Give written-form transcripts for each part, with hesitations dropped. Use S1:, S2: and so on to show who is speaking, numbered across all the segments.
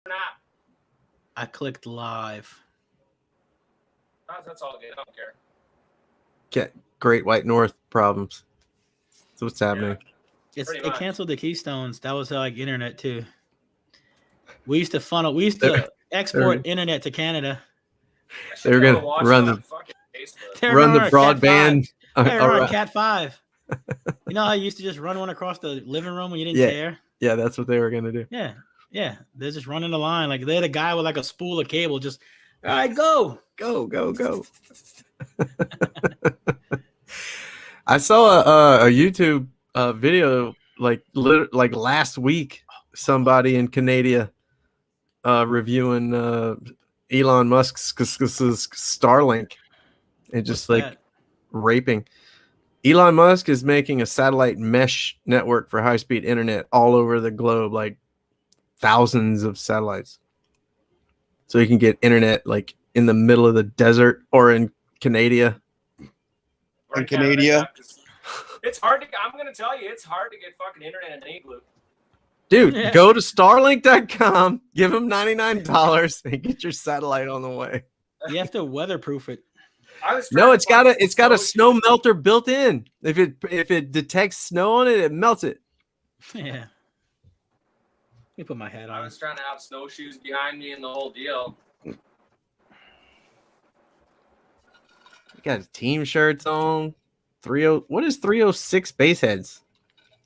S1: not?
S2: I clicked live.
S1: That's all good. I don't care.
S3: Get Great White North problems. That's what's happening.
S2: Yeah, it canceled the Keystones. That was like internet too. We used to export internet to Canada.
S3: They were gonna run the broadband.
S2: Run Cat 5. You know how you used to just run one across the living room when you didn't care?
S3: Yeah, that's what they were gonna do.
S2: Yeah. They're just running the line. Like they had a guy with like a spool of cable. Just all right, go.
S3: I saw a YouTube video like last week. Somebody in Canada reviewing Elon Musk's Starlink and just raping. Elon Musk is making a satellite mesh network for high-speed internet all over the globe, like thousands of satellites. So you can get internet like in the middle of the desert or in Canada.
S1: In Canada. It's hard to, I'm going to tell you, it's hard to get fucking internet in an igloo.
S3: Dude, go to starlink.com, give them $99 and get your satellite on the way.
S2: You have to weatherproof it.
S3: No, it's got a snow melter built in. If it detects snow on it, it melts it.
S2: Yeah. Let me put my hat on.
S1: I was trying to have snowshoes behind me and the whole deal.
S3: You got team shirts on. What is 306 Baseheads?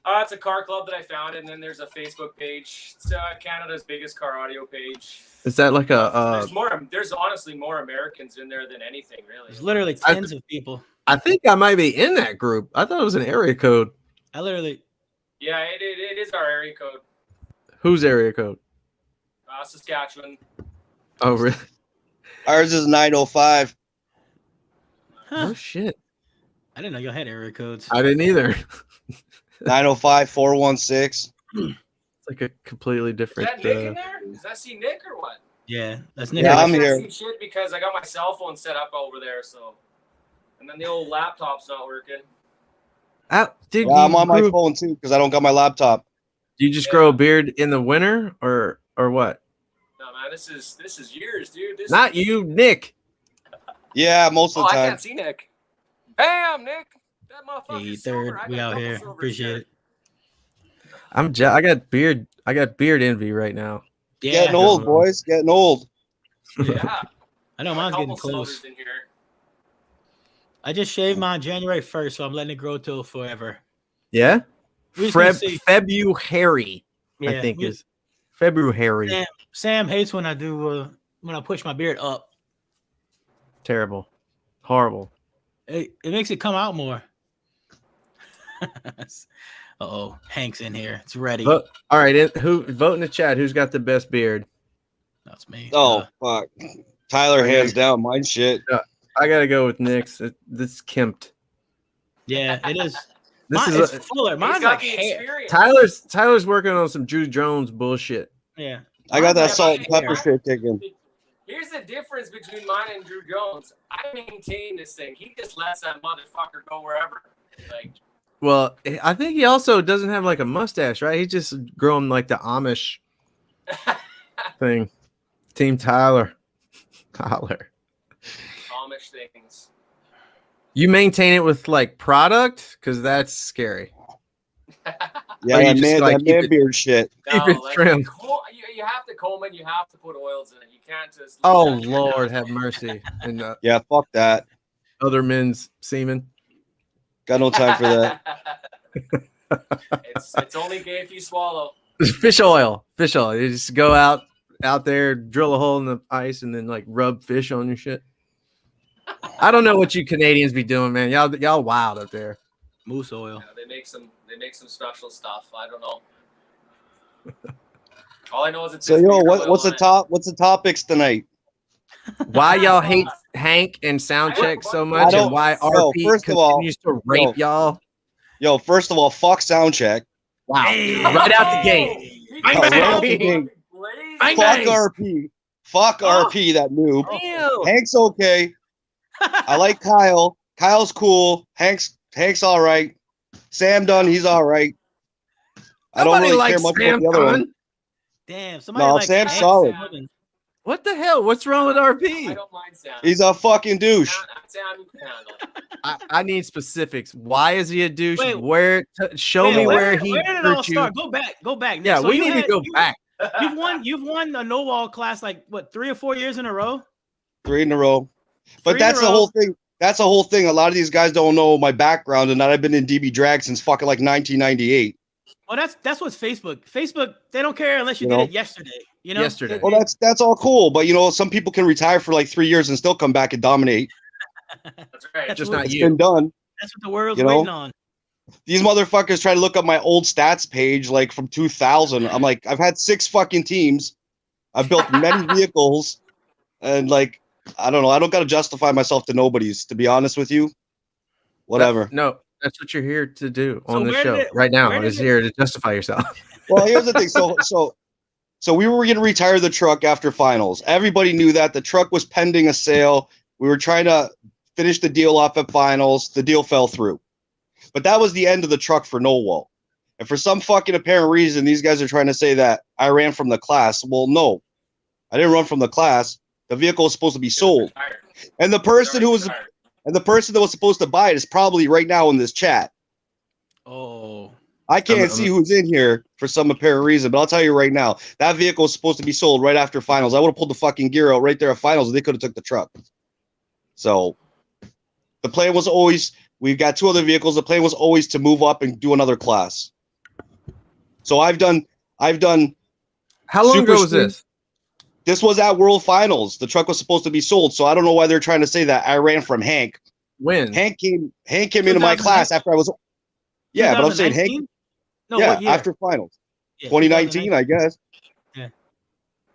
S1: It's a car club that I founded, and then there's a Facebook page. It's Canada's biggest car audio page.
S3: Is that like a?
S1: There's honestly more Americans in there than anything, really.
S2: There's literally tens of people.
S3: I think I might be in that group. I thought it was an area code.
S1: Yeah, it is our area code.
S3: Whose area code?
S1: Saskatchewan.
S3: Oh, really?
S4: Ours is 905.
S2: Huh.
S3: Oh shit!
S2: I didn't know y'all had area codes.
S3: I didn't either.
S4: 905 416.
S3: It's like a completely different.
S1: Is that Nick in there? Does that see Nick or what?
S2: Yeah, that's Nick.
S4: Yeah, I'm here.
S1: I can't see shit because I got my cell phone set up over there, so. And then the old laptop's not working.
S4: I'm on my phone too because I don't got my laptop.
S3: Do you just grow a beard in the winter or what?
S1: No, man, this is years, dude.
S3: Not you, Nick.
S4: Yeah, most of the time.
S1: I can't see Nick. Bam, Nick. That motherfucker's
S2: third. We out here. Appreciate it.
S3: I got beard envy right now.
S2: Yeah.
S4: Getting old, boys. Getting old.
S1: Yeah.
S2: I know mine's getting close.
S1: In here.
S2: I just shaved mine January 1st, so I'm letting it grow till forever.
S3: Yeah?
S2: February.
S3: I think is February.
S2: Sam hates when I do when I push my beard up.
S3: Terrible. Horrible.
S2: It makes it come out more. Uh-oh. Hank's in here. It's ready.
S3: All right. Vote in the chat. Who's got the best beard?
S2: That's me.
S4: Oh, fuck. Tyler, hands down. Mine's shit.
S3: I got to go with Nick's. This Kempt.
S2: Yeah, it is.
S3: This
S2: is fuller. Mine's like hair.
S3: Tyler's working on some Drew Jones bullshit.
S2: Yeah.
S4: I got that salt and pepper shit kicking.
S1: Here's the difference between mine and Drew Jones. I maintain this thing. He just lets that motherfucker go wherever.
S3: Well, I think he also doesn't have like a mustache, right? He's just growing like the Amish thing. Team Tyler.
S1: Amish things.
S3: You maintain it with like product? Because that's scary.
S4: Yeah, that man beard shit.
S3: Keep it trimmed.
S1: You have to comb it. You have to put oils in it. You can't just.
S3: Oh Lord, have mercy. And
S4: yeah, fuck that.
S3: Other men's semen.
S4: Got no time for that.
S1: It's only gay if you swallow.
S3: Fish oil. You just go out there, drill a hole in the ice, and then like rub fish on your shit. I don't know what you Canadians be doing, man. Y'all wild up there.
S2: Moose oil.
S1: Yeah, they make some special stuff. I don't know. All I know is it's
S4: so what's the topics tonight?
S3: Why y'all hate Hank and Soundcheck so much, and why RP continues to rape y'all?
S4: Yo, first of all, fuck Soundcheck.
S3: Wow, right out the gate.
S4: Fuck RP. Fuck RP, that noob. Hank's okay. I like Kyle. Kyle's cool. Hank's all right. Sam Dunn, he's all right. I don't really care much about the other one.
S2: Damn, somebody
S4: No,
S2: like
S4: Sam's
S2: Hank
S4: solid.
S2: Sullivan.
S3: What the hell? What's wrong with
S1: I
S3: RP?
S1: don't mind Sam.
S4: He's a fucking douche.
S1: Sam, you can handle it.
S3: I need specifics. Why is he a douche?
S2: Wait,
S3: Show
S2: Wait,
S3: me where he
S2: did it all
S3: hurt you.
S2: start? Go back. Nick.
S3: Yeah,
S2: So
S3: we
S2: you
S3: need to go back.
S2: You've won a no wall class like what 3 or 4 years in a row?
S4: 3 in a row. But
S2: 3 in
S4: that's
S2: a
S4: the
S2: row.
S4: whole thing. That's the whole thing. A lot of these guys don't know my background and that I've been in DB drag since fucking like 1998.
S2: Well, that's what's Facebook. Facebook, they don't care unless you
S4: You
S2: did
S4: know?
S2: it yesterday. You know,
S3: Yesterday.
S4: Well, that's all cool, but you know, some people can retire for like 3 years and still come back and dominate.
S1: That's right.
S2: That's
S3: Just
S2: what-
S3: not
S4: It's
S3: you.
S4: been done.
S2: That's what the world's
S4: You know?
S2: waiting on.
S4: These motherfuckers try to look up my old stats page like from 2000. I'm like, I've had 6 fucking teams. I've built many vehicles, and like, I don't know. I don't got to justify myself to nobody's, to be honest with you. Whatever.
S3: No, that's what you're here to do
S2: So
S3: on the
S2: where
S3: show
S2: did it-
S3: right now.
S2: where did
S3: Is
S2: it-
S3: here to justify yourself.
S4: Well, here's the thing. So we were going to retire the truck after finals. Everybody knew that the truck was pending a sale. We were trying to finish the deal off at finals. The deal fell through, but that was the end of the truck for No Wall. And for some fucking apparent reason, these guys are trying to say that I ran from the class. Well, no, I didn't run from the class. The vehicle was supposed to be sold, and the person that was supposed to buy it is probably right now in this chat.
S2: Oh,
S4: I can't see who's in here for some apparent reason, but I'll tell you right now, that vehicle is supposed to be sold right after finals. I would have pulled the fucking gear out right there at finals, and they could have took the truck. So the plan was always, we've got 2 other vehicles. The plan was always to move up and do another class. So I've done.
S3: How long
S4: Super
S3: ago was
S4: Street.
S3: this?
S4: This was at World Finals. The truck was supposed to be sold, so I don't know why they're trying to say that I ran from Hank.
S3: When?
S4: Hank came into my class after I was. Yeah, but I'm saying Hank.
S2: 2019? No,
S4: Yeah,
S2: what year?
S4: after finals.
S2: Yeah,
S4: 2019, I guess.
S2: Yeah.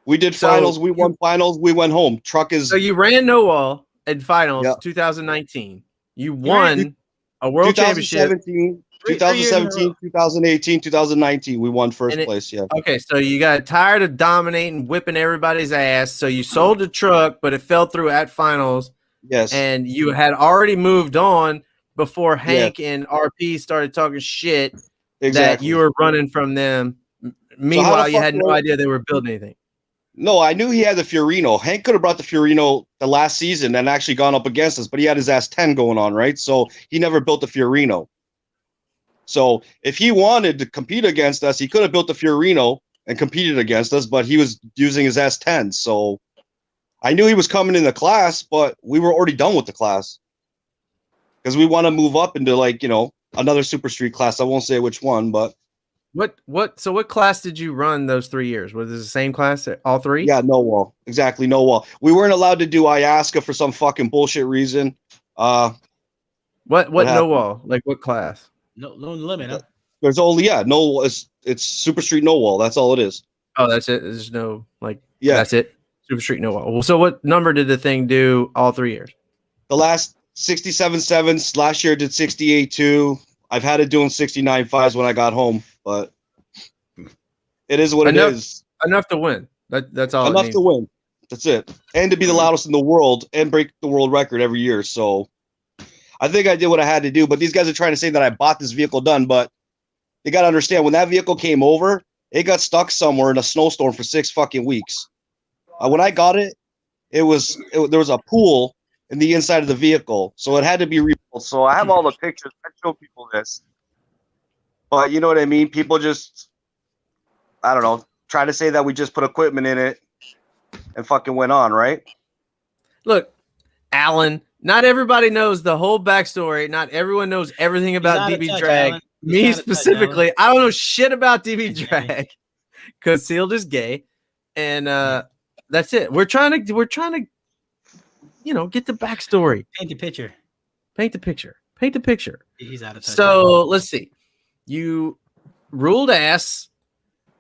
S4: We did
S3: So
S4: finals. We won finals. We went home. Truck is
S3: So you ran no wall in finals
S4: Yeah.
S3: 2019. You won a world championship.
S4: 2017, 2017, 2018, 2019. We won first
S3: And
S4: place. Yeah.
S3: Okay, so you got tired of dominating, whipping everybody's ass. So you sold the truck, but it fell through at finals,
S4: Yes.
S3: and you had already moved on before Hank and RP started talking shit that
S4: Exactly.
S3: you were running from them. Meanwhile, you
S4: fuck
S3: had no
S4: were-
S3: idea they were building anything.
S4: No, I knew he had the Fiorino. Hank could have brought the Fiorino the last season and actually gone up against us, but he had his ass 10 going on, right? So he never built the Fiorino. So if he wanted to compete against us, he could have built the Fiorino and competed against us, but he was using his S10. So I knew he was coming in the class, but we were already done with the class because we want to move up into like, you know, another Super Street class. I won't say which one, but
S3: So what class did you run those 3 years? Was it the same class, all 3?
S4: yeah, no wall. Exactly, no wall. We weren't allowed to do Ayahuasca for some fucking bullshit reason.
S3: What no
S4: happened?
S3: wall? Like what class?
S2: No limit. Huh?
S4: There's only no. It's Super Street no wall. That's all it is.
S3: Oh, that's it. There's no
S4: Yeah.
S3: That's it. Super Street no wall. Well, so what number did the thing do all 3 years?
S4: The last 67.7s. Last year did 68.2. I've had it doing 69.5s when I got home, but it is what it is.
S3: Enough to win. That's all.
S4: Enough to win. That's it. And to be the loudest in the world and break the world record every year. So I think I did what I had to do. But these guys are trying to say that I bought this vehicle done. But you got to understand, when that vehicle came over, it got stuck somewhere in a snowstorm for 6 fucking weeks. When I got it, there was a pool in the inside of the vehicle, so it had to be rebuilt. So I have all the pictures. I show people this, but you know what I mean. People just, I don't know, try to say that we just put equipment in it and fucking went on, right?
S3: Look, Alan. Not everybody knows the whole backstory. Not everyone knows everything about DB Drag.
S2: Alan.
S3: Me specifically, I don't know shit about DB Drag because Sealed is gay, and that's it. We're trying to, you know, get the backstory.
S2: Paint the picture.
S3: Paint the picture.
S2: He's out of touch.
S3: So let's see. You ruled ass,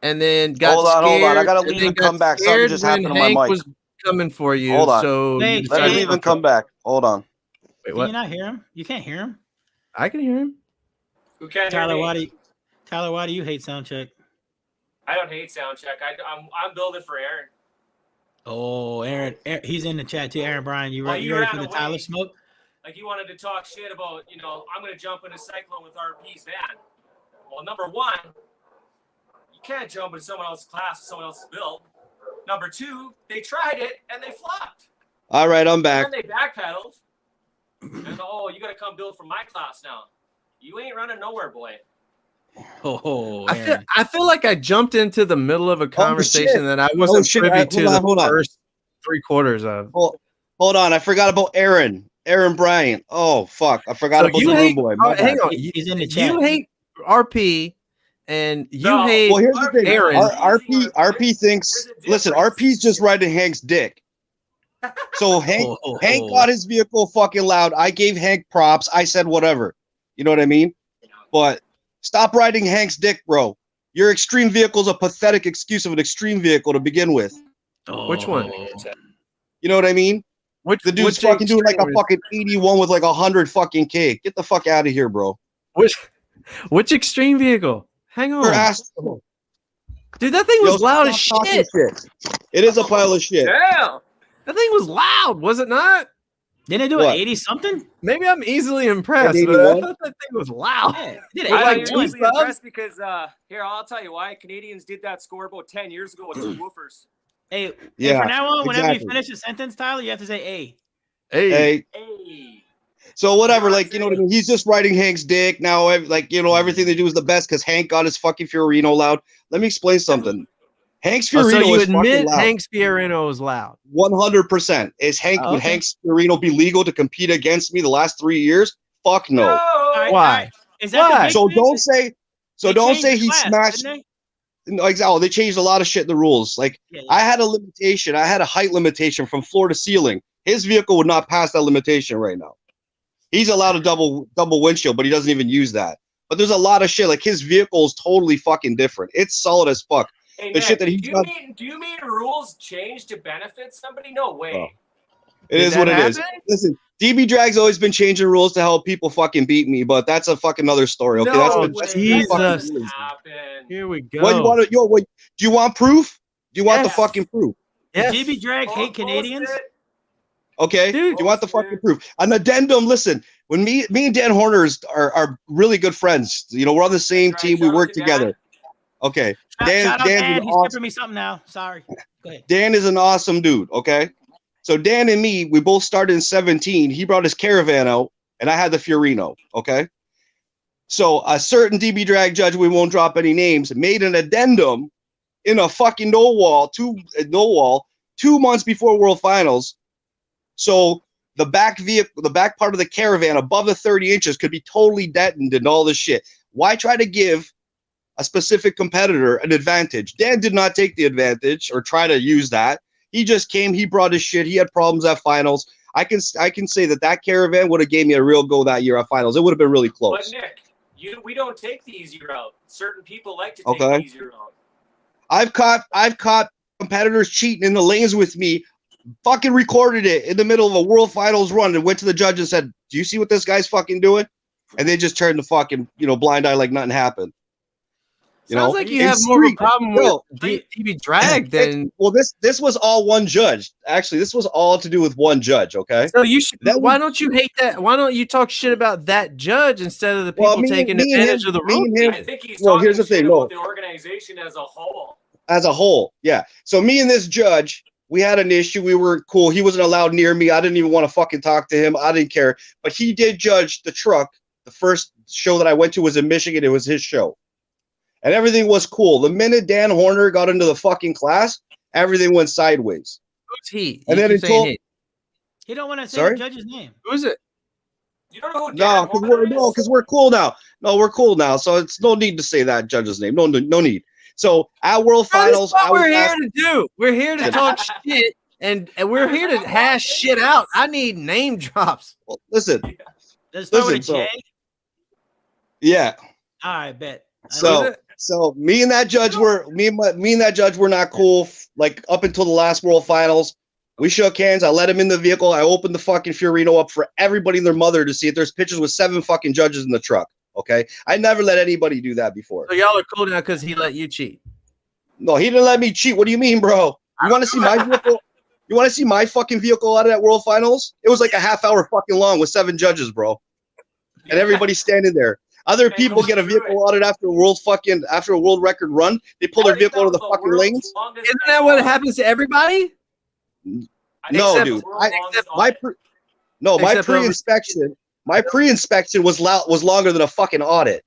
S3: and then got
S4: Hold on.
S3: scared,
S4: I gotta
S3: and
S4: leave
S3: then
S4: and
S3: got
S4: come back. Something
S3: scared
S4: just
S3: when
S4: happened to my
S3: Hank
S4: mic.
S3: was coming for you.
S4: Hold on.
S3: So
S2: Wait,
S3: you
S4: Let
S3: decided
S4: me leave
S3: to
S4: and come back. Hold on.
S3: Wait,
S2: Can
S3: what?
S2: you not hear him? You can't hear him.
S3: I can hear him.
S1: Who can't hear
S2: Tyler,
S1: me?
S2: why do you hate Soundcheck?
S1: I don't hate sound check. I'm building for Aaron.
S2: Oh, Aaron, he's in the chat too. Aaron Bryan, you
S1: Well,
S2: right?
S1: you
S2: You ready
S1: ran
S2: for the
S1: away.
S2: Tyler smoke?
S1: Like you wanted to talk shit about, I'm going to jump in a Cyclone with RP's van. Well, number one, you can't jump in someone else's class, someone else's build. Number two, they tried it and they flopped.
S4: All right, I'm back.
S1: And then they backpedaled. And you got to come build from my class now. You ain't running nowhere, boy.
S2: Oh,
S3: I feel like I jumped into the middle of a conversation that I wasn't privy to the first 3 quarters of.
S4: Hold on, I forgot about Aaron Bryant. Oh fuck, I forgot about the room boy.
S3: Hang on,
S2: he's in the chat.
S3: You hate RP, and you hate.
S4: Well, here's the thing.
S3: Aaron.
S4: RP thinks. Listen, RP's just riding Hank's dick. So Hank got his vehicle fucking loud. I gave Hank props. I said whatever. You know what I mean? But stop riding Hank's dick, bro. Your extreme vehicle is a pathetic excuse of an extreme vehicle to begin with.
S3: Which one?
S4: You know what I mean? The dude's fucking doing like a fucking 81 with like 100 fucking K. Get the fuck out of here, bro.
S3: Which extreme vehicle? Hang on. Dude, that thing was loud as shit.
S4: It is a pile of shit.
S1: Damn.
S3: That thing was loud, was it not?
S2: Didn't it do an 80 something?
S3: Maybe I'm easily impressed, but I thought that thing was loud.
S2: Yeah,
S1: I'm easily impressed because here, I'll tell you why. Canadians did that score about 10 years ago with 2 woofers.
S2: Hey,
S4: yeah,
S2: from now on, whenever you finish a sentence, Tyler, you have to say A.
S4: Hey. So whatever, like, you know what I mean? He's just riding Hank's dick now. Like, you know, everything they do is the best because Hank got his fucking Fiorino loud. Let me explain something. Hank's Fiorino
S3: so you
S4: is
S3: admit
S4: loud.
S3: Hank's Fiorino is loud.
S4: 100%. Would Hank's Fiorino be legal to compete against me the last 3 years? Fuck no.
S3: Why?
S2: Is that
S3: Why?
S4: So don't say he smashed.
S2: They?
S4: No, exactly. They changed a lot of shit in the rules. Like I had a limitation. I had a height limitation from floor to ceiling. His vehicle would not pass that limitation right now. He's allowed a double windshield, but he doesn't even use that. But there's a lot of shit. Like his vehicle is totally fucking different. It's solid as fuck.
S1: Hey,
S4: the
S1: Nick,
S4: shit that
S1: do you mean rules change to benefit somebody? No way.
S4: It is what it is. Listen, DB Drag's always been changing rules to help people fucking beat me, but that's a fucking other story. Okay, that's
S3: Jesus. Here we go.
S4: What do you want proof? Do you want the fucking proof?
S2: Yes. DB Drag hate Canadians?
S4: Okay, dude, do you want the fucking proof? An addendum. Listen, when me and Dan Horner are really good friends. You know, we're on the same team. We work together. Okay, Dan.
S2: He's giving me something now. Sorry. Go ahead.
S4: Dan is an awesome dude. Okay, so Dan and me, we both started in 17. He brought his Caravan out, and I had the Fiorino. Okay, so a certain DB Drag judge, we won't drop any names, made an addendum in a fucking no wall 2 months before World Finals. So the back part of the Caravan above the 30 inches could be totally deadened and all this shit. Why try to give a specific competitor an advantage? Dan did not take the advantage or try to use that. He just came. He brought his shit. He had problems at finals. I can say that Caravan would have gave me a real go that year at finals. It would have been really close.
S1: But Nick, we don't take the easy route. Certain people like to take the easy route.
S4: I've caught competitors cheating in the lanes with me. Fucking recorded it in the middle of a World Finals run and went to the judge and said, "Do you see what this guy's fucking doing?" And they just turned the fucking blind eye like nothing happened.
S3: Sounds like you have more of a problem with DB Drag than.
S4: Well, this was all one judge. Actually, this was all to do with one judge. Okay.
S3: So you should. Why don't you hate that? Why don't you talk shit about that judge instead of the people taking advantage of the rule?
S1: I think he's talking
S4: here's the thing.
S1: about the organization as a whole.
S4: As a whole, yeah. So me and this judge, we had an issue. We weren't cool. He wasn't allowed near me. I didn't even want to fucking talk to him. I didn't care. But he did judge the truck. The first show that I went to was in Michigan. It was his show. And everything was cool. The minute Dan Horner got into the fucking class, everything went sideways.
S3: Who's he?
S4: And then
S2: he don't want to say the judge's name.
S3: Who is it?
S1: You don't know who Dan Horner is?
S4: because we're cool now. No, we're cool now. So it's no need to say that judge's name. No need. So at World Finals,
S3: that's what we're here to do. We're here to talk shit, and we're here to hash shit out. I need name drops.
S4: Well, listen.
S2: Does it start with a J?
S4: Yeah.
S2: All right, bet.
S4: So me and that judge were not cool. Like up until the last World Finals, we shook hands. I let him in the vehicle. I opened the fucking Fiorino up for everybody and their mother to see it. There's pictures with 7 fucking judges in the truck. Okay, I never let anybody do that before.
S3: So y'all are cool now because he let you cheat.
S4: No, he didn't let me cheat. What do you mean, bro? You want to see my vehicle? You want to see my fucking vehicle out of that World Finals? It was like a half hour fucking long with 7 judges, bro, and everybody standing there. Other people get a vehicle audit after a world record run. They pull their vehicle out of the fucking lanes.
S3: Isn't that what happens to everybody?
S4: No, dude. My pre-inspection was longer than a fucking audit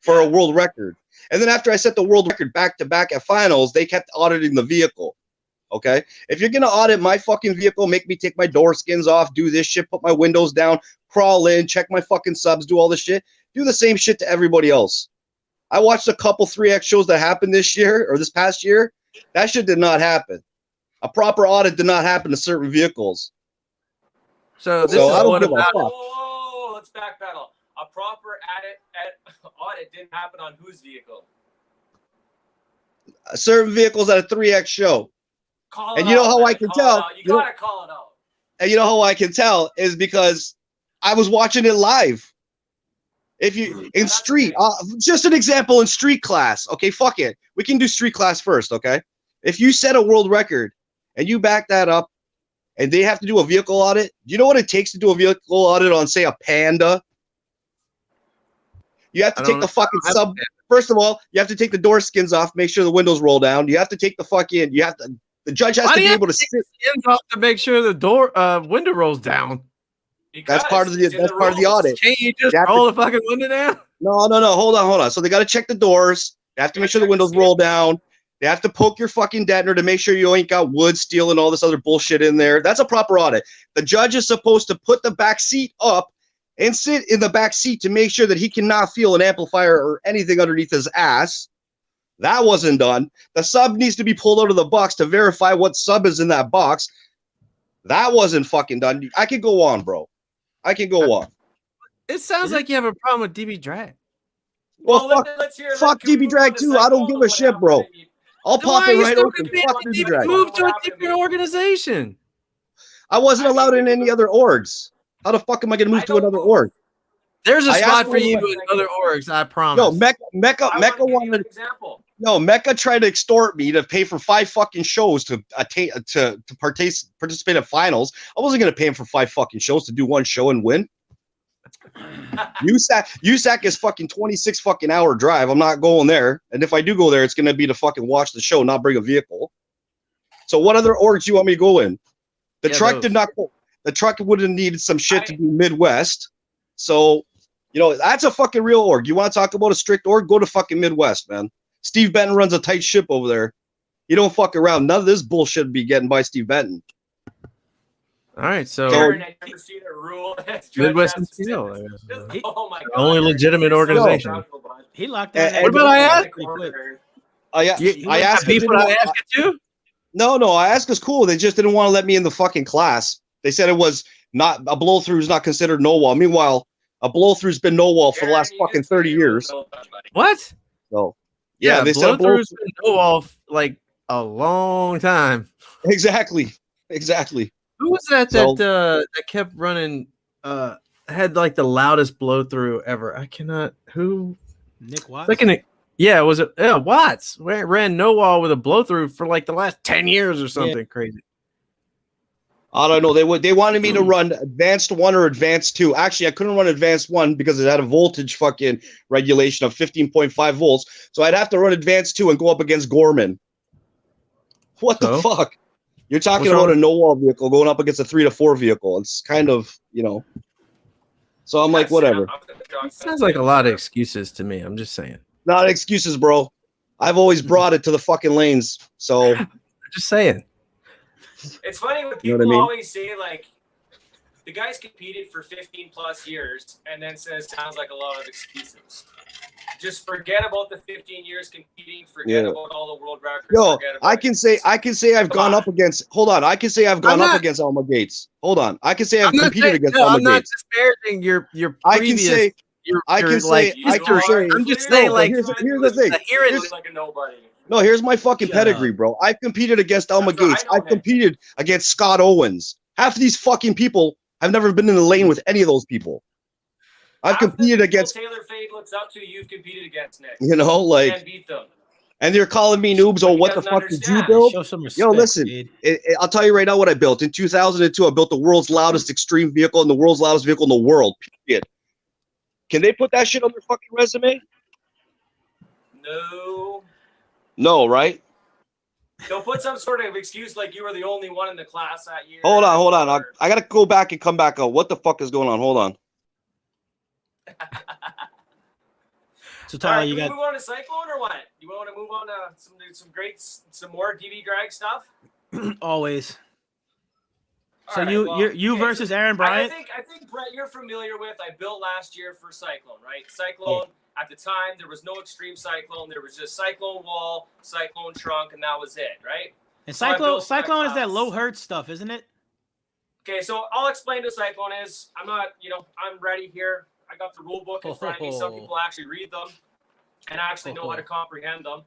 S4: for a world record. And then after I set the world record back to back at finals, they kept auditing the vehicle. Okay, if you're gonna audit my fucking vehicle, make me take my door skins off, do this shit, put my windows down, crawl in, check my fucking subs, do all this shit. Do the same shit to everybody else. I watched a couple 3X shows that happened this past year. That shit did not happen. A proper audit did not happen to certain vehicles.
S3: So
S4: I don't give a fuck.
S1: Whoa, let's backpedal. A proper audit didn't happen on whose vehicle?
S4: Certain vehicles at a 3X show. And you know how I can tell?
S1: You gotta call it out.
S4: And you know how I can tell is because I was watching it live. If you in street, just an example in street class. Okay, fuck it. We can do street class first. Okay, if you set a world record and you back that up, and they have to do a vehicle audit, do you know what it takes to do a vehicle audit on, say, a Panda? You have to take the fucking sub. First of all, you have to take the door skins off, make sure the windows roll down. You have to take the fucking. The judge has to be able to sit
S3: skins off to make sure the door window rolls down.
S4: That's part of the audit.
S3: Can't you just roll the fucking window down?
S4: No. Hold on. So they got to check the doors. They have to make sure the windows roll down. They have to poke your fucking detonator to make sure you ain't got wood, steel, and all this other bullshit in there. That's a proper audit. The judge is supposed to put the back seat up and sit in the back seat to make sure that he cannot feel an amplifier or anything underneath his ass. That wasn't done. The sub needs to be pulled out of the box to verify what sub is in that box. That wasn't fucking done. I can go on, bro. I can go on.
S3: It sounds like you have a problem with DB Drag.
S4: Well, fuck DB Drag too. I don't give a shit, bro. I'll pop it right open. Fuck DB Drag.
S3: Move to a different organization.
S4: I wasn't allowed in any other orgs. How the fuck am I going to move to another org?
S3: There's a spot for you in other orgs, I promise.
S4: No, Mecca wanted an example. No, Mecca tried to extort me to pay for 5 fucking shows to participate in finals. I wasn't going to pay him for 5 fucking shows to do one show and win. USAC is fucking 26 fucking hour drive. I'm not going there. And if I do go there, it's going to be to fucking watch the show, not bring a vehicle. So what other orgs do you want me to go in? The truck did not go. The truck would have needed some shit to do Midwest. So, that's a fucking real org. You want to talk about a strict org? Go to fucking Midwest, man. Steve Benton runs a tight ship over there. You don't fuck around. None of this bullshit be getting by Steve Benton.
S3: All right, so
S1: Midwest
S3: Steel.
S1: Oh my God.
S3: Only legitimate organization.
S2: He locked that.
S3: What about I asked?
S4: I asked
S3: people I asked it too?
S4: No. I asked is cool. They just didn't want to let me in the fucking class. They said it was not a blow through is not considered no wall. Meanwhile, a blow through's been no wall for the last fucking 30 years.
S3: What?
S4: So they said
S3: blow through's been no wall like a long time.
S4: Exactly.
S3: Who was that kept running? Had like the loudest blow through ever. I cannot. Who?
S2: Nick Watts.
S3: Was it? Yeah, Watts ran no wall with a blow through for like the last 10 years or something crazy.
S4: I don't know. They wanted me to run advanced 1 or advanced 2. Actually, I couldn't run advanced 1 because it had a voltage fucking regulation of 15.5 volts. So I'd have to run advanced 2 and go up against Gorman. What the fuck? You're talking about a no wall vehicle going up against a 3 to 4 vehicle. It's kind of, So I'm like, whatever.
S3: Sounds like a lot of excuses to me. I'm just saying.
S4: Not excuses, bro. I've always brought it to the fucking lanes. So
S3: just saying.
S1: It's funny when people always say, like, the guy's competed for 15 plus years and then sounds like a lot of excuses. Just forget about the 15 years competing. Forget about all the world records.
S4: Yo, I can say I've gone up against. Hold on, I can say I've gone up against Alma Gates. Hold on, I can say I've competed against Alma Gates. I'm not
S3: disparaging your previous.
S4: I'm just saying.
S3: Like,
S4: here's the thing.
S1: Here's like a nobody.
S4: No, here's my fucking pedigree, bro. I've competed against Alma Gates. I've competed against Scott Owens. Half of these fucking people have never been in the lane with any of those people. I've competed against
S1: Taylor Fade looks up to. You've competed against Nick.
S4: And beat them. And they're calling me noobs. Oh, what the fuck did you build?
S2: Show some respect,
S4: Yo, listen. I'll tell you right now what I built. In 2002, I built the world's loudest extreme vehicle and the world's loudest vehicle in the world. Period. Can they put that shit on their fucking resume? No, right?
S1: They'll put some sort of excuse like you were the only one in the class that year.
S4: Hold on. I gotta go back and come back up. What the fuck is going on? Hold on.
S2: So Tyler,
S1: right,
S2: you got
S1: move on to Cyclone or what? You want to move on to some more DV drag stuff?
S2: always. So
S1: All right,
S2: you versus Aaron Bryant.
S1: I think Brett, you're familiar with. I built last year for Cyclone, right? Cyclone. Yeah. At the time, there was no extreme Cyclone. There was just Cyclone wall, Cyclone trunk, and that was it, right?
S2: And Cyclone is that low hertz stuff, isn't it?
S1: Okay, so I'll explain to Cyclone is I'm not, I'm ready here. I got the rule book in front of me. Some people actually read them and actually know how to comprehend them.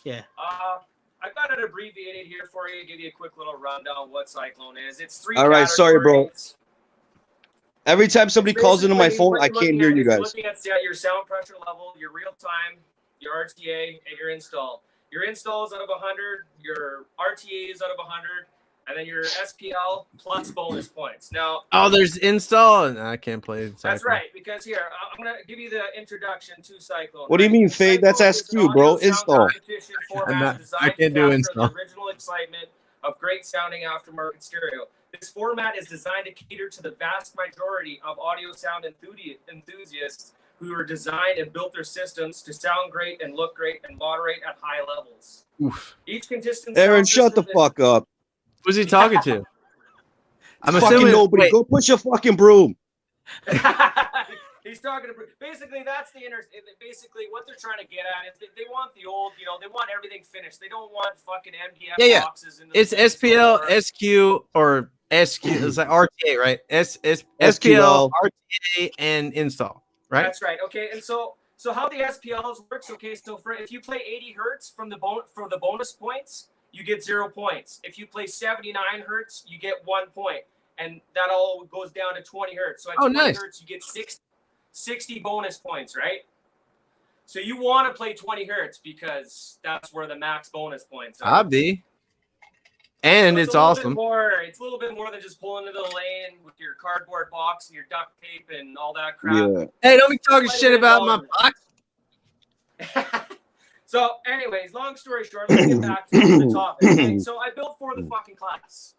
S2: Yeah.
S1: I got it abbreviated here for you. Give you a quick little rundown of what Cyclone is. It's 3
S4: All right, sorry, bro.
S1: categories.
S4: Every time somebody calls into my phone, I can't hear you guys.
S1: Looking at your sound pressure level, your real time, your RTA, and your install. Your install is out of 100. Your RTA is out of 100. And then your SPL plus bonus points. Now,
S3: there's install. No, I can't play Cyclone.
S1: That's right, because here I'm gonna give you the introduction to Cyclone.
S4: What do you mean, Fade? That's SQ, bro. Install.
S3: I can't do install.
S1: The original excitement of great sounding aftermarket stereo. This format is designed to cater to the vast majority of audio sound enthusiasts who are designed and built their systems to sound great and look great and moderate at high levels.
S3: Oof.
S1: Each consistent.
S4: Aaron, shut the fuck up.
S3: Who's he talking to? I'm
S4: fucking
S3: assuming
S4: nobody.
S3: Wait.
S4: Go push your fucking broom.
S1: He's talking to basically that's the basically what they're trying to get at is they want the old, they want everything finished. They don't want fucking MDF boxes in the
S3: It's SPL, SQ or SQ. It's like RTA, right? SPL, RTA, and install, right?
S1: That's right. Okay, and so how the SPLs works? Okay, so if you play 80 hertz for the bonus points, you get 0 points. If you play 79 hertz, you get 1 point. And that all goes down to 20 hertz. So at 20 hertz, you get 60 bonus points, right? So you want to play 20 hertz because that's where the max bonus points are.
S3: I'll be. And so it's awesome.
S1: It's a little bit more than just pulling into the lane with your cardboard box and your duct tape and all that crap.
S4: Yeah.
S3: Hey, don't be talking shit about my box.
S1: So, anyways, long story short, let's get back to the topic. Okay? So, I built for the fucking class.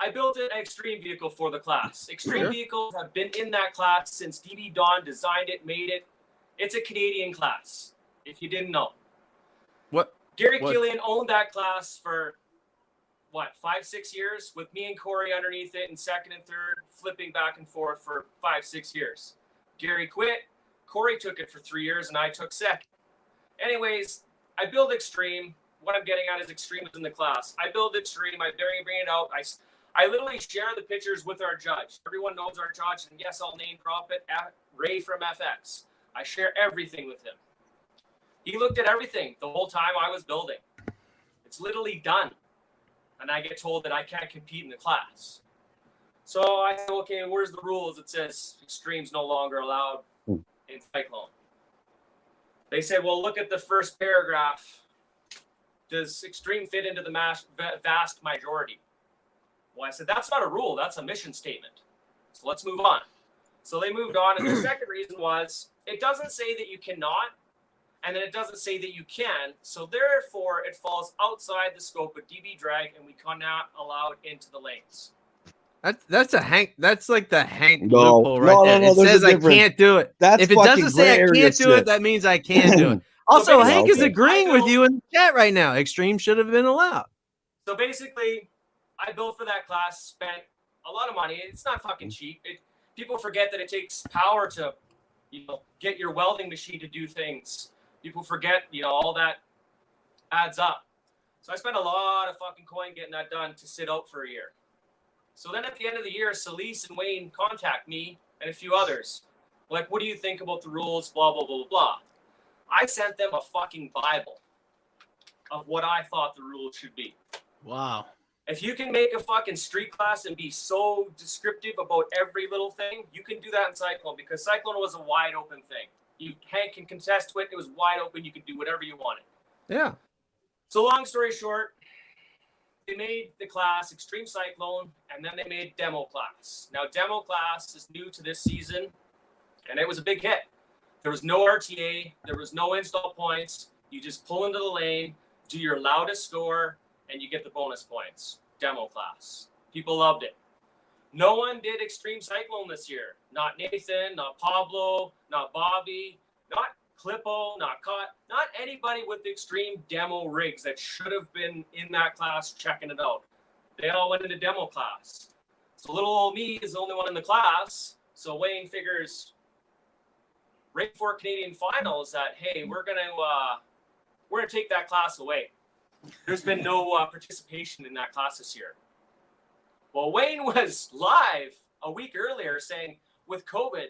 S1: I built an extreme vehicle for the class. Extreme vehicles have been in that class since DB Don designed it, made it. It's a Canadian class, if you didn't know. Gary Killian owned that class for, 5-6 years? With me and Corey underneath it in second and third, flipping back and forth for 5-6 years. Gary quit. Corey took it for 3 years, and I took second. Anyways, I build extreme. What I'm getting at is extreme is in the class. I build extreme. I bring it out. I literally share the pictures with our judge. Everyone knows our judge, and yes, I'll name drop it. Ray from FX. I share everything with him. He looked at everything the whole time I was building. It's literally done. And I get told that I can't compete in the class. So I said, okay, where's the rules? It says extreme's no longer allowed in Cyclone. They said, well, look at the first paragraph. Does extreme fit into the vast majority? Well, I said, that's not a rule. That's a mission statement. So let's move on. So they moved on. And the second reason was it doesn't say that you cannot, and then it doesn't say that you can. So therefore, it falls outside the scope of DB drag, and we cannot allow it into the lanes.
S3: That's like the Hank loophole right there. It says I can't do it. If it doesn't say I can't do it, that means I can do it. Also, Hank is agreeing with you in the chat right now. Extreme should have been allowed.
S1: So basically, I built for that class, spent a lot of money. It's not fucking cheap. People forget that it takes power to, get your welding machine to do things. People forget, all that adds up. So I spent a lot of fucking coin getting that done to sit out for a year. So then at the end of the year, Celise and Wayne contact me and a few others. Like, what do you think about the rules? Blah, blah, blah, blah, blah. I sent them a fucking Bible of what I thought the rules should be.
S2: Wow.
S1: If you can make a fucking street class and be so descriptive about every little thing, you can do that in Cyclone because Cyclone was a wide open thing. Hank can contest to it. It was wide open. You could do whatever you wanted.
S3: Yeah.
S1: So long story short, they made the class Extreme Cyclone, and then they made Demo Class. Now, Demo Class is new to this season. and it was a big hit. There was no RTA. There was no install points. You just pull into the lane, do your loudest score, and you get the bonus points. Demo class. People loved it. No one did Extreme Cyclone this year. Not Nathan, not Pablo, not Bobby, not Clippo, not Cott, not anybody with the extreme demo rigs that should have been in that class checking it out. They all went into demo class. So little old me is the only one in the class. So Wayne figures right before Canadian finals that, hey, we're gonna take that class away. There's been no participation in that class this year. Well, Wayne was live a week earlier saying, with COVID,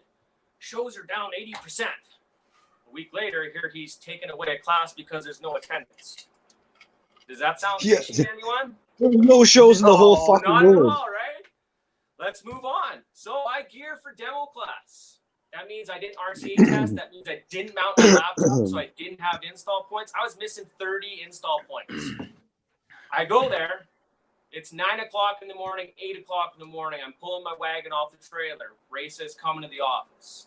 S1: shows are down 80%. A week later, here he's taken away a class because there's no attendance. Does that sound fishy to anyone?
S4: There's no shows in the whole fucking
S1: not
S4: world.
S1: At all, right? Let's move on. So I gear for demo class. That means I didn't RCA test. That means I didn't mount my laptop, so I didn't have install points. I was missing 30 install points. I go there. It's 9 o'clock in the morning, 8 o'clock in the morning. I'm pulling my wagon off the trailer. Ray says, coming to the office.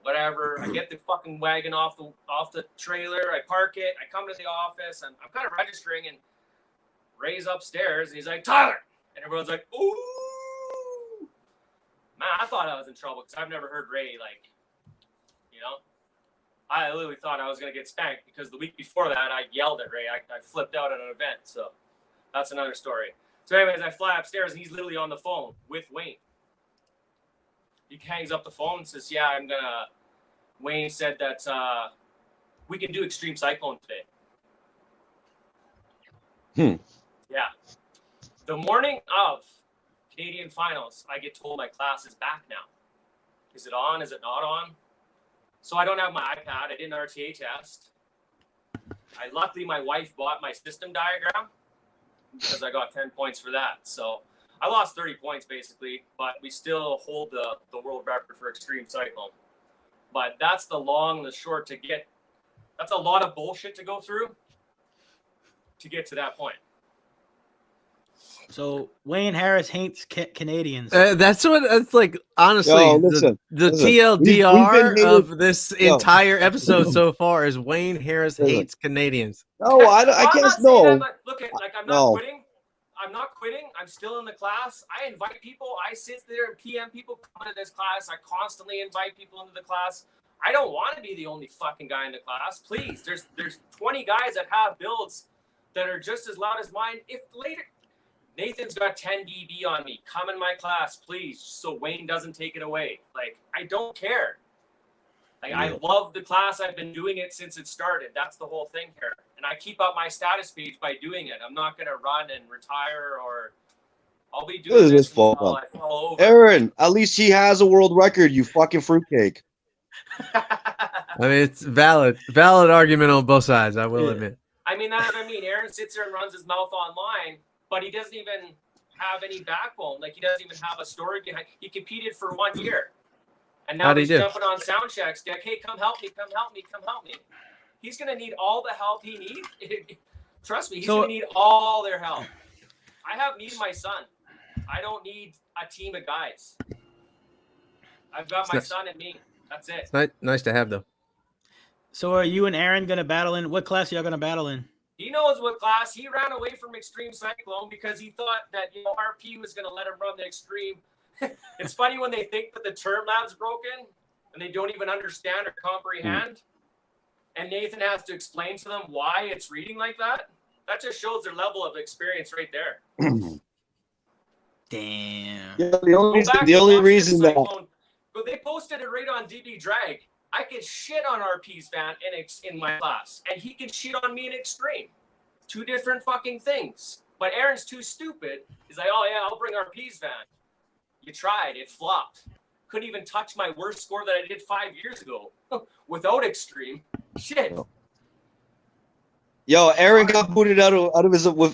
S1: Whatever. I get the fucking wagon off the trailer. I park it. I come to the office. I'm kind of registering, and Ray's upstairs, and he's like, Tyler! And everyone's like, ooh! Man, I thought I was in trouble because I've never heard Ray, like, you know? I literally thought I was going to get spanked because the week before that, I yelled at Ray. I flipped out at an event, so that's another story. So anyways, I fly upstairs, and he's literally on the phone with Wayne. He hangs up the phone and says, yeah, Wayne said that we can do Extreme Cyclone today. Yeah. The morning of Canadian finals, I get told my class is back now. Is it on? Is it not on? So I don't have my iPad. I didn't RTA test. Luckily, my wife bought my system diagram because I got 10 points for that. So I lost 30 points basically, but we still hold the world record for Extreme Cyclone. But that's the long and the short to get. That's a lot of bullshit to go through to get to that point.
S2: So Wayne Harris hates Canadians.
S3: That's what it's like. Honestly,
S4: listen.
S3: TLDR of this entire episode so far is Wayne Harris hates Canadians.
S4: No, I can't. No.
S1: Look, I'm not quitting. I'm not quitting. I'm still in the class. I invite people. I sit there and PM people come into this class. I constantly invite people into the class. I don't want to be the only fucking guy in the class. Please, there's 20 guys that have builds that are just as loud as mine. If later. Nathan's got 10 dB on me. Come in my class, please, so Wayne doesn't take it away. Like, I don't care. Like, I love the class. I've been doing it since it started. That's the whole thing here. And I keep up my status page by doing it. I'm not going to run and retire, or I'll be doing this until I fall over.
S4: Aaron, at least he has a world record, you fucking fruitcake.
S3: I mean, it's valid argument on both sides, I will admit.
S1: I mean, that's what I mean. Aaron sits there and runs his mouth online, but he doesn't even have any backbone. Like, he doesn't even have a story behind. He competed for 1 year, and now he's jumping on sound checks. Like, hey, come help me, come help me, come help me. He's gonna need all the help he needs. Trust me, he's gonna need all their help. I have me and my son. I don't need a team of guys. I've got my son and me. That's it.
S3: It's nice to have, though.
S2: So are you and Aaron gonna battle in? What class are y'all gonna battle in?
S1: He knows what class. He ran away from Extreme Cyclone because he thought that, you know, RP was going to let him run the Extreme. It's funny when they think that the term lab's broken and they don't even understand or comprehend. And Nathan has to explain to them why it's reading like that. That just shows their level of experience right there.
S2: Damn.
S4: Yeah, the only reason that...
S1: But they posted it right on DB Drag. I can shit on RP's van in my class, and he can shit on me in Extreme. Two different fucking things. But Aaron's too stupid. He's like, oh, yeah, I'll bring RP's van. You tried. It flopped. Couldn't even touch my worst score that I did 5 years ago without Extreme. Shit.
S4: Yo, Aaron got booted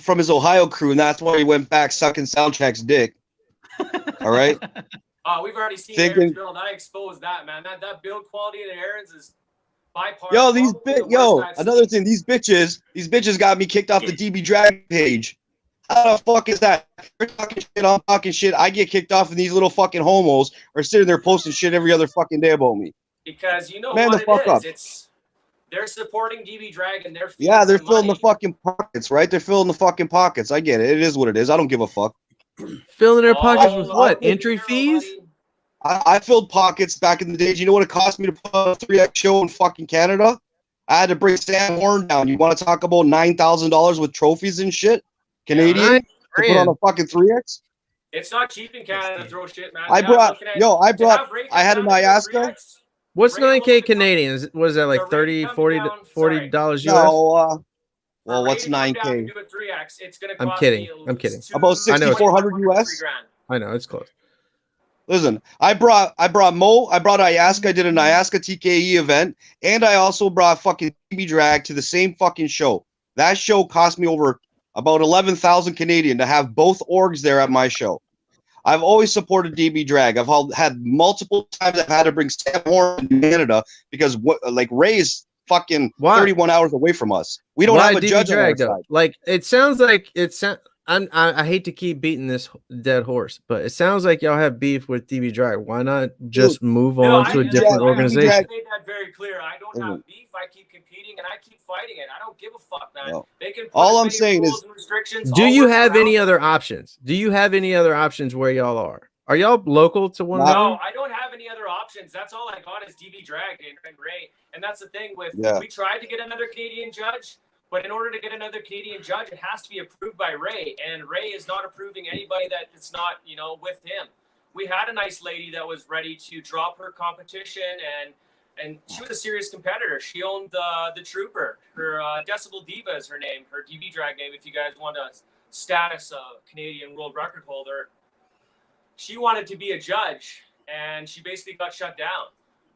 S4: from his Ohio crew, and that's why he went back sucking Soundcheck's dick. All right?
S1: We've already seen Aaron's build. I exposed that, man. That build quality of Aaron's is by par.
S4: Another thing, these bitches got me kicked off the DB Drag page. How the fuck is that? You're talking shit, I'm talking shit. I get kicked off, and these little fucking homos are sitting there posting shit every other fucking day about me.
S1: Because you know
S4: Man,
S1: what
S4: the fuck
S1: it is.
S4: up.
S1: It's they're supporting DB Drag and they're
S4: They're filling
S1: money.
S4: the fucking pockets, right? They're filling the fucking pockets. I get it. It is what it is. I don't give a fuck.
S3: Filling their pockets with
S1: Oh,
S3: what?
S1: okay,
S3: Entry fees?
S4: I filled pockets back in the days. You know what it cost me to put a 3X show in fucking Canada? I had to bring Sam Horn down. You want to talk about $9,000 with trophies and shit? Canadian
S3: Yeah,
S4: to put on a fucking 3X?
S1: It's not cheap in Canada to throw shit, man.
S4: I had an Ayahuasca.
S3: What's
S1: Ray
S3: 9K Canadian? Was that like
S1: the rate
S3: 30,
S1: come
S3: 40,
S1: down-
S3: $40 US?
S4: No, well,
S1: For
S4: what's
S1: Ray to come down
S4: 9K?
S1: and do a 3X, it's gonna
S3: I'm
S1: cost
S3: kidding.
S1: me
S3: I'm kidding.
S4: About
S3: 6,400
S4: US?
S3: I know, it's close.
S4: Listen, I brought Ayahuasca. I did an Ayahuasca TKE event, and I also brought fucking DB Drag to the same fucking show. That show cost me over about 11,000 Canadian to have both orgs there at my show. I've always supported DB Drag. I've had multiple times I've had to bring Sam Horn to Canada because Ray's fucking 31 hours away from us. We don't have a
S3: DB
S4: judge
S3: Drag,
S4: on our
S3: though?
S4: side.
S3: Like, it sounds like I hate to keep beating this dead horse, but it sounds like y'all have beef with DB Drag. Why not just move on to a different organization?
S1: I made that very clear. I don't have beef. I keep competing and I keep fighting it. I don't give a fuck, man.
S4: No.
S1: They can put
S4: All
S1: as
S4: I'm
S1: many
S4: saying
S1: rules
S4: is,
S1: and restrictions.
S3: Do
S1: I'll
S3: you
S1: work
S3: have
S1: around
S3: any
S1: them.
S3: other options? Do you have any other options where y'all are? Are y'all local to one another?
S1: No, I don't have any other options. That's all I got is DB Drag and Ray. And that's the thing with we tried to get another Canadian judge, but in order to get another Canadian judge, it has to be approved by Ray. And Ray is not approving anybody that is not, with him. We had a nice lady that was ready to drop her competition, and she was a serious competitor. She owned the Trooper. Her Decibel Diva is her name, her DB Drag name. If you guys want a status of Canadian world record holder, she wanted to be a judge, and she basically got shut down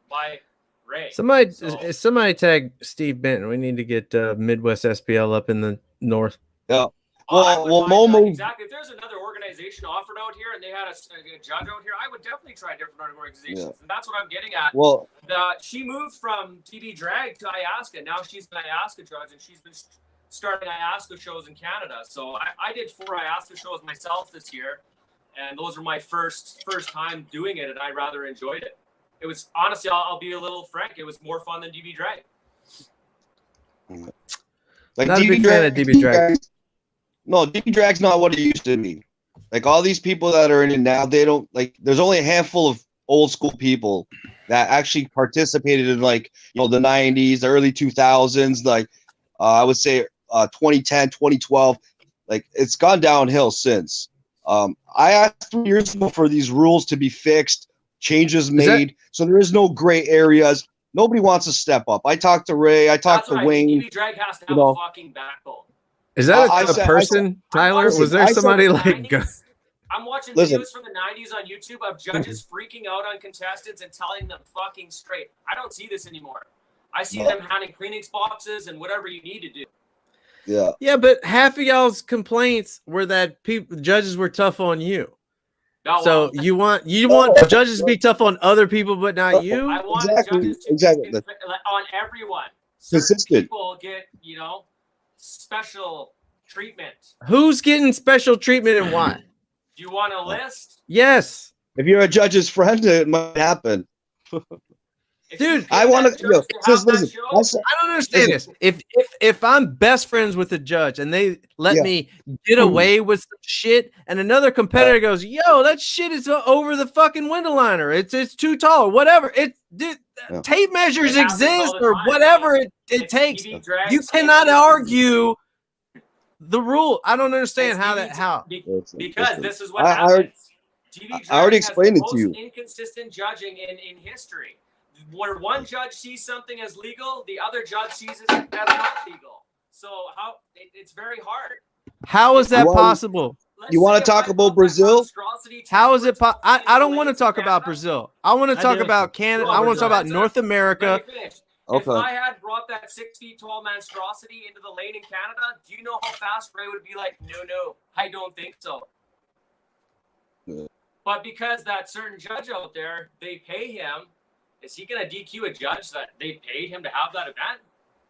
S1: by Ray.
S3: Somebody tag Steve Benton. We need to get Midwest SPL up in the north.
S4: Yeah. Well, Momo.
S1: Exactly. If there's another organization offered out here and they had a judge out here, I would definitely try different organizations. Yeah. And that's what I'm getting at.
S4: Well,
S1: she moved from DB Drag to Ayahuasca. Now she's an Ayahuasca judge, and she's been starting Ayahuasca shows in Canada. So I did 4 Ayahuasca shows myself this year, and those were my first time doing it, and I rather enjoyed it. It was honestly, I'll be a little frank, it was more fun than DB Drag.
S4: Like
S3: not a big fan of DB Drag.
S4: No, DB Drag's not what it used to be. Like all these people that are in it now, they don't like. There's only a handful of old school people that actually participated in the 90s, the early 2000s. Like I would say 2010, 2012. Like it's gone downhill since. I asked 3 years ago for these rules to be fixed, changes made, so there is no gray areas. Nobody wants to step up. I talked to Ray. I talked to Wayne.
S1: DB Drag has to have a fucking backbone.
S3: Is that a person, Tyler? Was there somebody like?
S1: I'm watching videos from the 90s on YouTube of judges freaking out on contestants and telling them fucking straight. I don't see this anymore. I see them handing Kleenex boxes and whatever you need to do.
S3: Yeah, but half of y'all's complaints were that judges were tough on you.
S1: No,
S3: so you want judges to be tough on other people, but not you.
S1: I want judges to be on everyone.
S4: Consistent.
S1: People get special treatment.
S3: Who's getting special treatment and why?
S1: Do you want a list?
S3: Yes.
S4: If you're a judge's friend, it might happen.
S3: Dude,
S4: I want to listen.
S3: I don't understand this. If I'm best friends with a judge and they let me get away with some shit, and another competitor goes, "Yo, that shit is over the fucking window liner. It's too tall, or whatever." Tape measures exist, or whatever it takes. You cannot argue the rule. I don't understand how.
S1: Because this is what happens.
S4: I already explained it to you.
S1: Inconsistent judging in history. Where one judge sees something as legal, the other judge sees it as not legal. So it's very hard.
S3: How is that possible?
S4: You want to talk about Brazil?
S3: How is it? I don't want to talk about Brazil. I want to talk about Canada. I want to talk about North America.
S1: If I had brought that 6 feet tall monstrosity into the lane in Canada, do you know how fast Ray would be like, no, I don't think so. Yeah. But because that certain judge out there, they pay him. Is he going to DQ a judge that they paid him to have that event?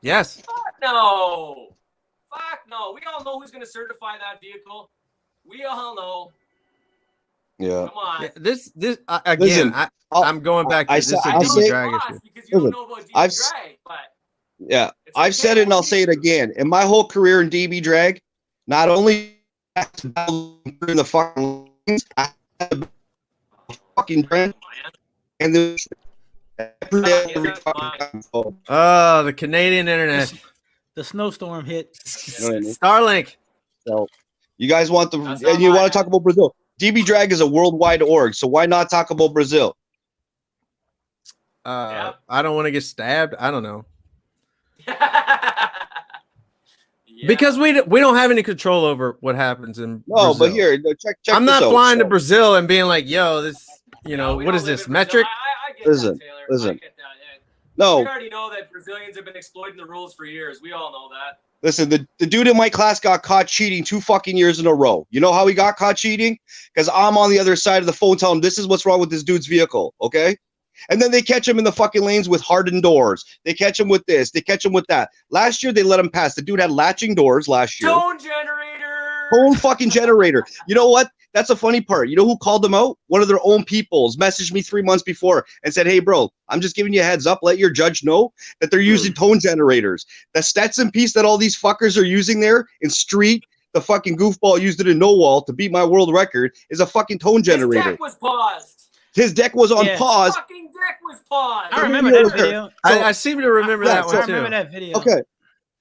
S3: Yes.
S1: Fuck no. We all know who's going to certify that vehicle. We all know.
S4: Yeah.
S1: Come on.
S3: Yeah, this again.
S4: Listen,
S3: I'm going back to this is a DB drag issue.
S1: Because you don't know about DB drag, but
S4: yeah, I've said it and I'll say it again. In my whole career in DB drag, not only in the fucking lanes, I had the fucking trend and the
S3: the Canadian internet.
S2: The snowstorm hit.
S3: Starlink.
S4: So you guys want and you want to talk about Brazil. DB drag is a worldwide org, so why not talk about Brazil?
S3: I don't want to get stabbed. I don't know. Because we don't have any control over what happens in Brazil.
S4: But here, check
S3: I'm not flying to Brazil and being like, yo, this, what is this, metric?
S1: I get
S4: Listen.
S1: I get that.
S4: No.
S1: We already know that Brazilians have been exploiting the rules for years. We all know that.
S4: Listen, the dude in my class got caught cheating 2 fucking years in a row. You know how he got caught cheating? Because I'm on the other side of the phone telling him this is what's wrong with this dude's vehicle, okay? And then they catch him in the fucking lanes with hardened doors. They catch him with this. They catch him with that. Last year, they let him pass. The dude had latching doors last year.
S1: Tone generator.
S4: Tone fucking generator. You know what? That's a funny part. You know who called them out? One of their own peoples messaged me 3 months before and said, hey, bro, I'm just giving you a heads up. Let your judge know that they're using tone generators. The Stetson piece that all these fuckers are using there in street, the fucking goofball used it in no wall to beat my world record, is a fucking tone generator.
S1: His deck was paused.
S4: His deck was on pause.
S1: His fucking deck was paused.
S2: I remember that video.
S3: I seem to remember that one
S2: I
S3: too.
S2: remember that video.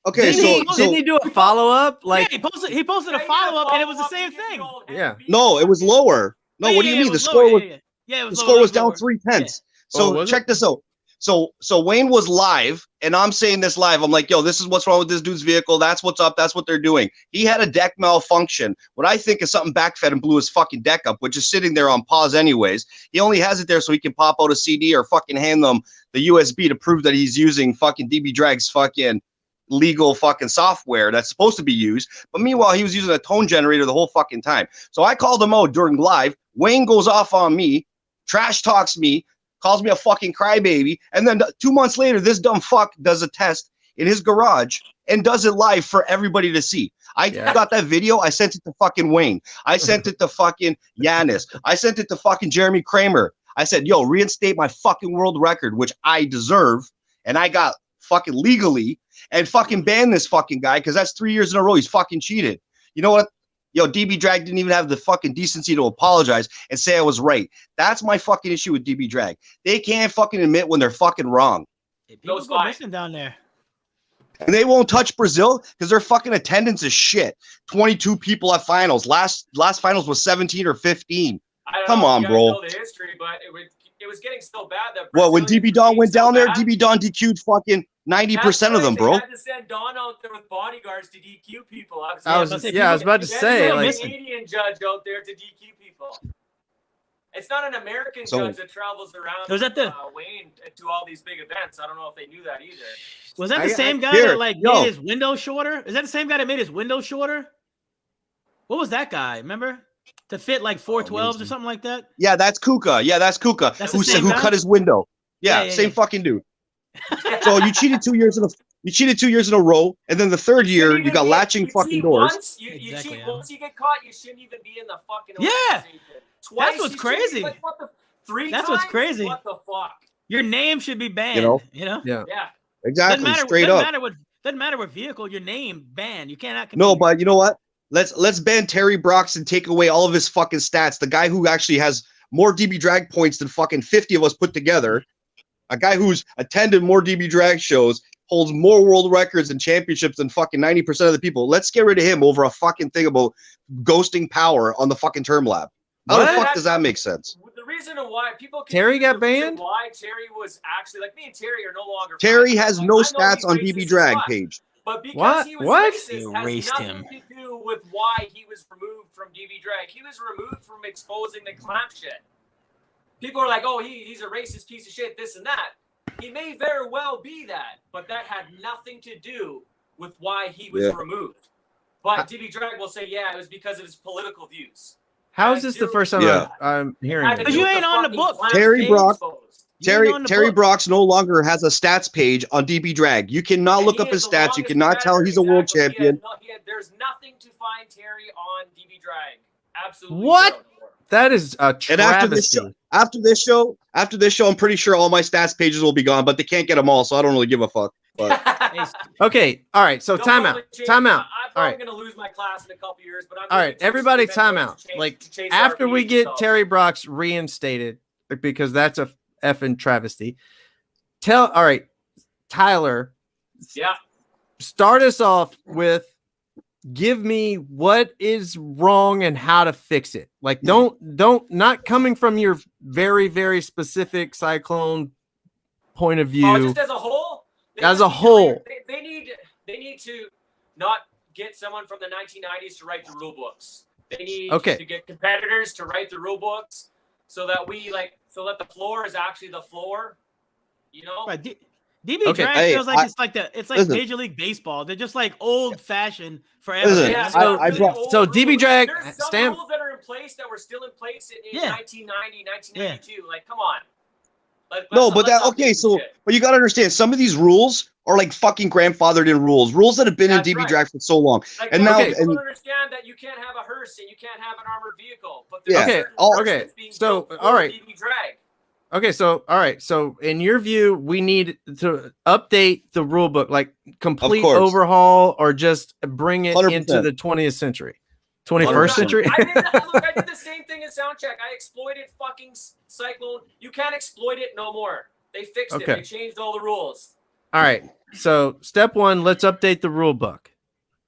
S4: Okay,
S3: didn't he do a follow-up? Like
S2: he posted a follow-up and it was the same thing.
S3: Yeah.
S4: No, it was lower. No, what do you mean? The score was
S2: the
S4: score was down 3/10. So check this out. So Wayne was live, and I'm saying this live. I'm like, yo, this is what's wrong with this dude's vehicle. That's what's up. That's what they're doing. He had a deck malfunction. What I think is something backfed and blew his fucking deck up, which is sitting there on pause anyways. He only has it there so he can pop out a CD or fucking hand them the USB to prove that he's using fucking DB Drag's fucking legal fucking software that's supposed to be used. But meanwhile, he was using a tone generator the whole fucking time. So I called him out during live. Wayne goes off on me, trash talks me, calls me a fucking crybaby, and then 2 months later, this dumb fuck does a test in his garage and does it live for everybody to see. I got that video. I sent it to fucking Wayne. I sent it to fucking Giannis. I sent it to fucking Jeremy Kramer. I said, yo, reinstate my fucking world record, which I deserve, and I got fucking legally, and fucking ban this fucking guy because that's 3 years in a row he's fucking cheated. You know what? Yo, DB Drag didn't even have the fucking decency to apologize and say I was right. That's my fucking issue with DB Drag. They can't fucking admit when they're fucking wrong.
S2: People go missing down there.
S4: And they won't touch Brazil because their fucking attendance is shit. 22 people at finals. Last finals was 17 or 15. Come on, bro.
S1: Know the history, but it was getting so bad that
S4: when DB Don went down there, DB Don DQ'd fucking 90% of them, bro.
S1: They had to send Don out there with bodyguards to DQ people.
S3: I was about to say,
S1: a
S3: like,
S1: Canadian judge out there to DQ people. It's not an American judge that travels around Wayne to all these big events. I don't know if they knew that either.
S2: Was that the same guy that made his window shorter? Is that the same guy that made his window shorter? What was that guy? Remember? To fit like 412s or something like that?
S4: Yeah, that's Kuka. Who cut his window. Yeah, same fucking dude. So you cheated 2 years in a row, and then the third year you got latching fucking doors.
S1: Once you cheat once you get caught, you shouldn't even be in the fucking
S2: organization. Twice, that's what's
S1: That's
S2: crazy. What's crazy.
S1: What the fuck?
S2: Your name should be banned. You know?
S4: Yeah. Exactly.
S2: Doesn't matter what vehicle. Your name banned. You cannot compete.
S4: No, but you know what? Let's ban Terry Brox and take away all of his fucking stats. The guy who actually has more DB Drag points than fucking 50 of us put together. A guy who's attended more DB Drag shows, holds more world records and championships than fucking 90% of the people. Let's get rid of him over a fucking thing about ghosting power on the fucking term lab. How the fuck does that make sense?
S1: The reason why people
S3: Terry got banned?
S1: Why Terry was actually like me and Terry are no longer.
S4: Terry has no stats on DB Drag page.
S1: But because he was racist,
S2: has
S1: nothing to do with why he was removed from DB Drag. He was removed from exposing the clamp shit. People are like, oh, he's a racist piece of shit, this and that. He may very well be that, but that had nothing to do with why he was removed. But DB Drag will say, yeah, it was because of his political views.
S3: How is this the first time I'm hearing it?
S2: Because you ain't on the book.
S4: Terry Brock. Terry Brox no longer has a stats page on DB Drag. You cannot look up his stats. You cannot tell he's a world champion.
S1: There's nothing to find Terry on DB Drag. Absolutely.
S3: What?
S1: Zero.
S3: That is a travesty.
S4: And after this show, I'm pretty sure all my stats pages will be gone, but they can't get them all, so I don't really give a fuck. But
S3: okay, all right. So time out.
S1: I'm probably gonna lose my class in a couple years, but
S3: all right, everybody, time out. Like after we get Terry Brox reinstated, because that's a effing travesty. All right, Tyler.
S1: Yeah.
S3: Start us off with. Give me what is wrong and how to fix it. Like, not coming from your very, very specific Cyclone point of view.
S1: Just as a whole. They need to not get someone from the 1990s to write the rule books. They need to get competitors to write the rule books so that the floor is actually the floor. You know.
S2: Right. DB Drag feels like it's like Major League Baseball. They're just like old fashioned forever.
S3: So DB Drag
S1: there's some rules that are in place that were still in place in 1990, 1992. Like, come on.
S4: But you gotta understand, some of these rules are like fucking grandfathered in rules that have been in DB Drag for so long.
S1: Like,
S4: and now
S1: people understand that you can't have a hearse and you can't have an armored vehicle. But there's
S3: So all right.
S1: DB Drag.
S3: Okay, so all right. So in your view, we need to update the rule book, like complete overhaul, or just bring it 100%. Into the 20th century, 21st century.
S1: I did the same thing in Soundcheck. I exploited fucking Cyclone. You can't exploit it no more. They fixed it. They changed all the rules.
S3: All right. So step one, let's update the rule book.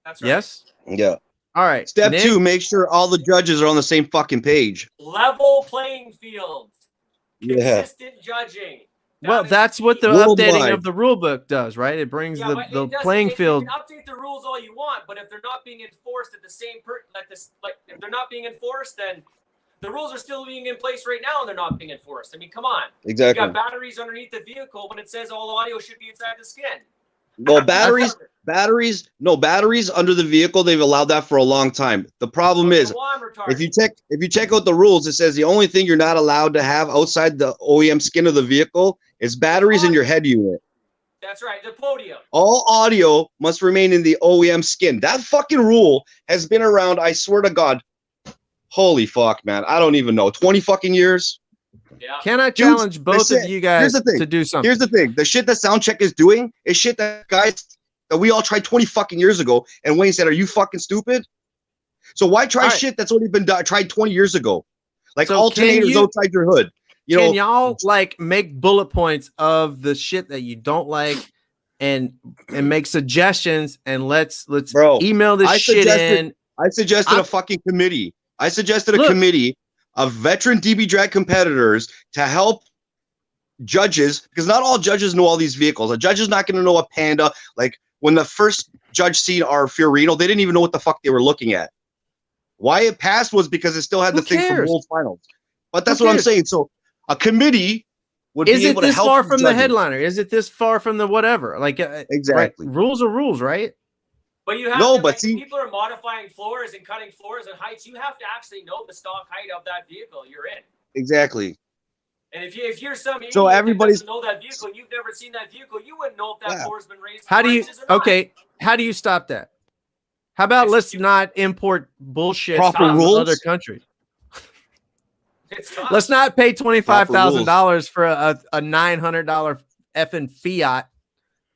S1: That's right.
S3: Yes.
S4: Yeah.
S3: All right.
S4: Step two, make sure all the judges are on the same fucking page.
S1: Level playing field. Consistent judging.
S3: That's what the updating of the rule book does, right? It brings the playing field.
S1: You can update the rules all you want, but if they're not being enforced at the same if they're not being enforced, then the rules are still being in place right now and they're not being enforced. I mean, come on.
S4: Exactly.
S1: You got batteries underneath the vehicle when it says all audio should be inside the skin.
S4: Well, batteries under the vehicle, they've allowed that for a long time. The problem is, if you check out the rules, it says the only thing you're not allowed to have outside the OEM skin of the vehicle is batteries in your head unit.
S1: That's right, the podium.
S4: All audio must remain in the OEM skin. That fucking rule has been around, I swear to God. Holy fuck, man. I don't even know. 20 fucking years?
S1: Yeah.
S3: Can I challenge both of you guys to do something?
S4: Here's the thing. The shit that Soundcheck is doing is shit that we all tried 20 fucking years ago. And Wayne said, are you fucking stupid? So why try shit that's already been tried 20 years ago? Like alternators outside your hood.
S3: Can y'all like make bullet points of the shit that you don't like and make suggestions, and let's email this shit in.
S4: I suggested a fucking committee. I suggested a committee of veteran DB Drag competitors to help judges, because not all judges know all these vehicles. A judge is not going to know a Panda. Like when the first judge seen our Fiorino, they didn't even know what the fuck they were looking at. Why it passed was because it still had the thing from World Finals. But that's what I'm saying. So a committee would be able to help. Is it this
S3: far from the headliner? Is it this far from the whatever? Like
S4: exactly.
S3: Right? Rules are rules, right?
S1: But you have people are modifying floors and cutting floors and heights. You have to actually know the stock height of that vehicle you're in.
S4: Exactly.
S1: And if you're some idiot
S4: that
S1: doesn't know that vehicle, you've never seen that vehicle, you wouldn't know if that floor's been raised.
S3: How do you stop that? How about let's not import bullshit from other countries? Let's not pay $25,000 for a $900 effing Fiat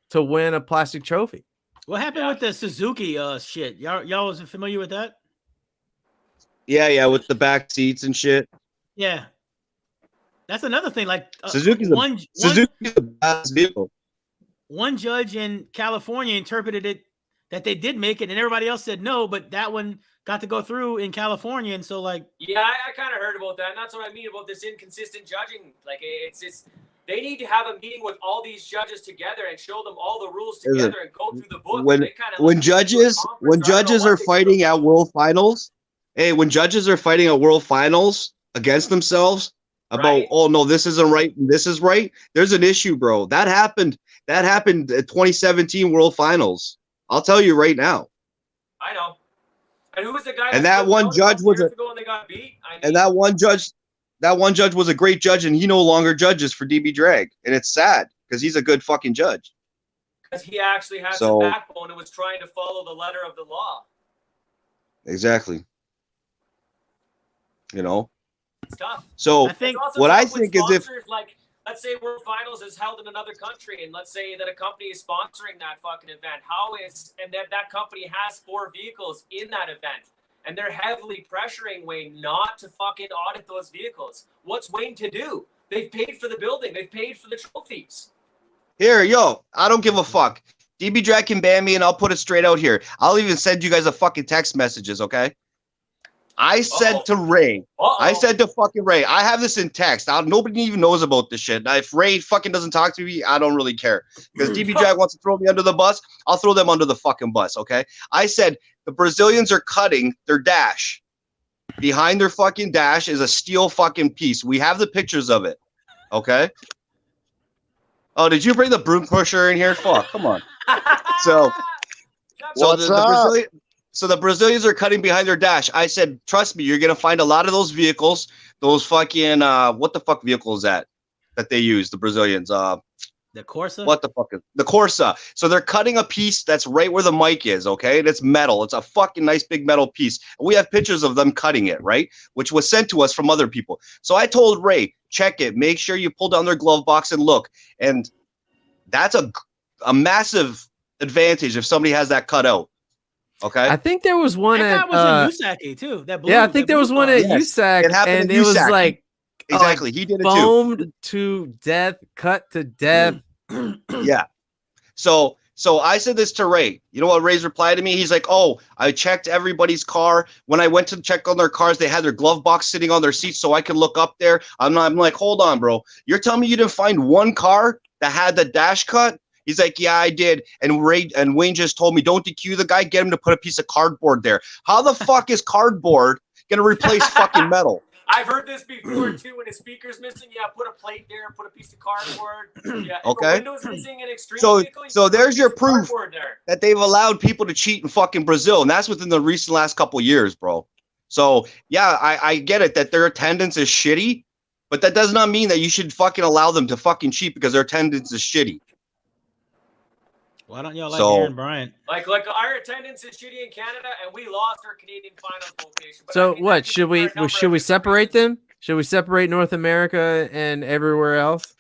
S3: to win a plastic trophy.
S2: What happened with the Suzuki shit? Y'all wasn't familiar with that?
S4: Yeah, with the back seats and shit.
S2: Yeah. That's another thing. Like
S4: Suzuki's the best vehicle.
S2: One judge in California interpreted it that they did make it, and everybody else said no, but that one got to go through in California, and so I
S1: kind of heard about that, and that's what I mean about this inconsistent judging. Like they need to have a meeting with all these judges together and show them all the rules together and go through the book.
S4: When judges are fighting at World Finals, when judges are fighting at World Finals against themselves about oh no, this isn't right and this is right, there's an issue, bro. That happened at 2017 World Finals. I'll tell you right now.
S1: I know. And who was the guy?
S4: And that one judge was
S1: ago and they got beat?
S4: And that one judge. that one judge was a great judge, and he no longer judges for DB Drag, and it's sad because he's a good fucking judge.
S1: Because he actually had some backbone and was trying to follow the letter of the law.
S4: Exactly. You know.
S1: It's tough.
S4: So
S2: I think
S4: what I think is if,
S1: like, let's say World Finals is held in another country, and let's say that a company is sponsoring that fucking event. And that company has 4 vehicles in that event, and they're heavily pressuring Wayne not to fucking audit those vehicles. What's Wayne to do? They've paid for the building. They've paid for the trophies.
S4: Here, yo, I don't give a fuck. DB Drag can ban me, and I'll put it straight out here. I'll even send you guys a fucking text messages, okay? I said to Ray, I said to fucking Ray, I have this in text. Nobody even knows about this shit. Now, if Ray fucking doesn't talk to me, I don't really care. Because DB Drag wants to throw me under the bus, I'll throw them under the fucking bus, okay? I said the Brazilians are cutting their dash. Behind their fucking dash is a steel fucking piece. We have the pictures of it, okay? Oh, did you bring the broom pusher in here? Fuck, come on. So the Brazilians are cutting behind their dash. I said, trust me, you're gonna find a lot of those vehicles. Those fucking what the fuck vehicle is that they use? The Brazilians.
S2: The Corsa.
S4: What the fuck is the Corsa? So they're cutting a piece that's right where the mic is. Okay, and it's metal. It's a fucking nice big metal piece. And we have pictures of them cutting it, right? Which was sent to us from other people. So I told Ray, check it. Make sure you pull down their glove box and look. And that's a massive advantage if somebody has that cut out. Okay.
S3: I think there was one
S2: that was in USAC too. That blue,
S3: yeah, I think there was one at USAC.
S4: It happened
S3: and
S4: at
S3: it
S4: USAC.
S3: was like
S4: exactly. He did it
S3: foamed to death, cut to death.
S4: Yeah. So I said this to Ray. You know what Ray's replied to me? He's like, "Oh, I checked everybody's car. When I went to check on their cars, they had their glove box sitting on their seats so I could look up there." I'm like, "Hold on, bro. You're telling me you didn't find one car that had the dash cut?" He's like, "Yeah, I did." And Wayne just told me, "Don't DQ the guy. Get him to put a piece of cardboard there." How the fuck is cardboard gonna replace fucking metal?
S1: I've heard this before too. When a speaker's missing, yeah, put a plate there, put a piece of cardboard. Yeah,
S4: okay.
S1: If a window's missing in extreme vehicle,
S4: so there's your proof that they've allowed people to cheat in fucking Brazil, and that's within the recent last couple of years, bro. So yeah, I get it that their attendance is shitty, but that does not mean that you should fucking allow them to fucking cheat because their attendance is shitty.
S2: Why don't y'all like Aaron Bryant?
S1: Like our attendance is shitty in Canada, and we lost our Canadian finals location. But
S3: so what should we separate them? Should we separate North America and everywhere else?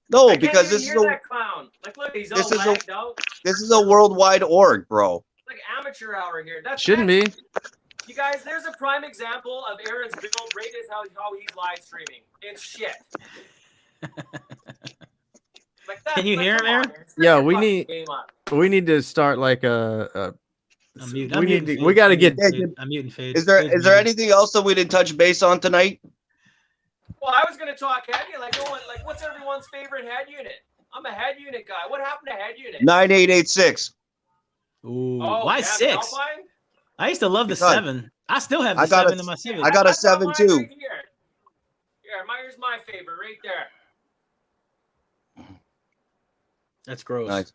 S4: No, because this is
S1: that clown. Like, look, he's all lagged out.
S4: This is a worldwide org, bro.
S1: Like amateur hour here. That
S3: shouldn't be.
S1: You guys, there's a prime example of Aaron's build. Rate is how he's live streaming. It's shit. Like that,
S2: can you hear him, Aaron?
S3: Yeah, we need to start like a we got to get.
S2: I'm muting fade.
S4: Is there anything else that we didn't touch base on tonight?
S1: Well, I was gonna talk head unit. Like what's everyone's favorite head unit? I'm a head unit guy. What happened to head unit?
S4: 9886.
S2: Ooh, why 6? I used to love the 7. I still have the 7 in my Civic.
S4: I got a 7 too.
S1: Right here, here's my favorite right there.
S2: That's gross.
S4: Nice.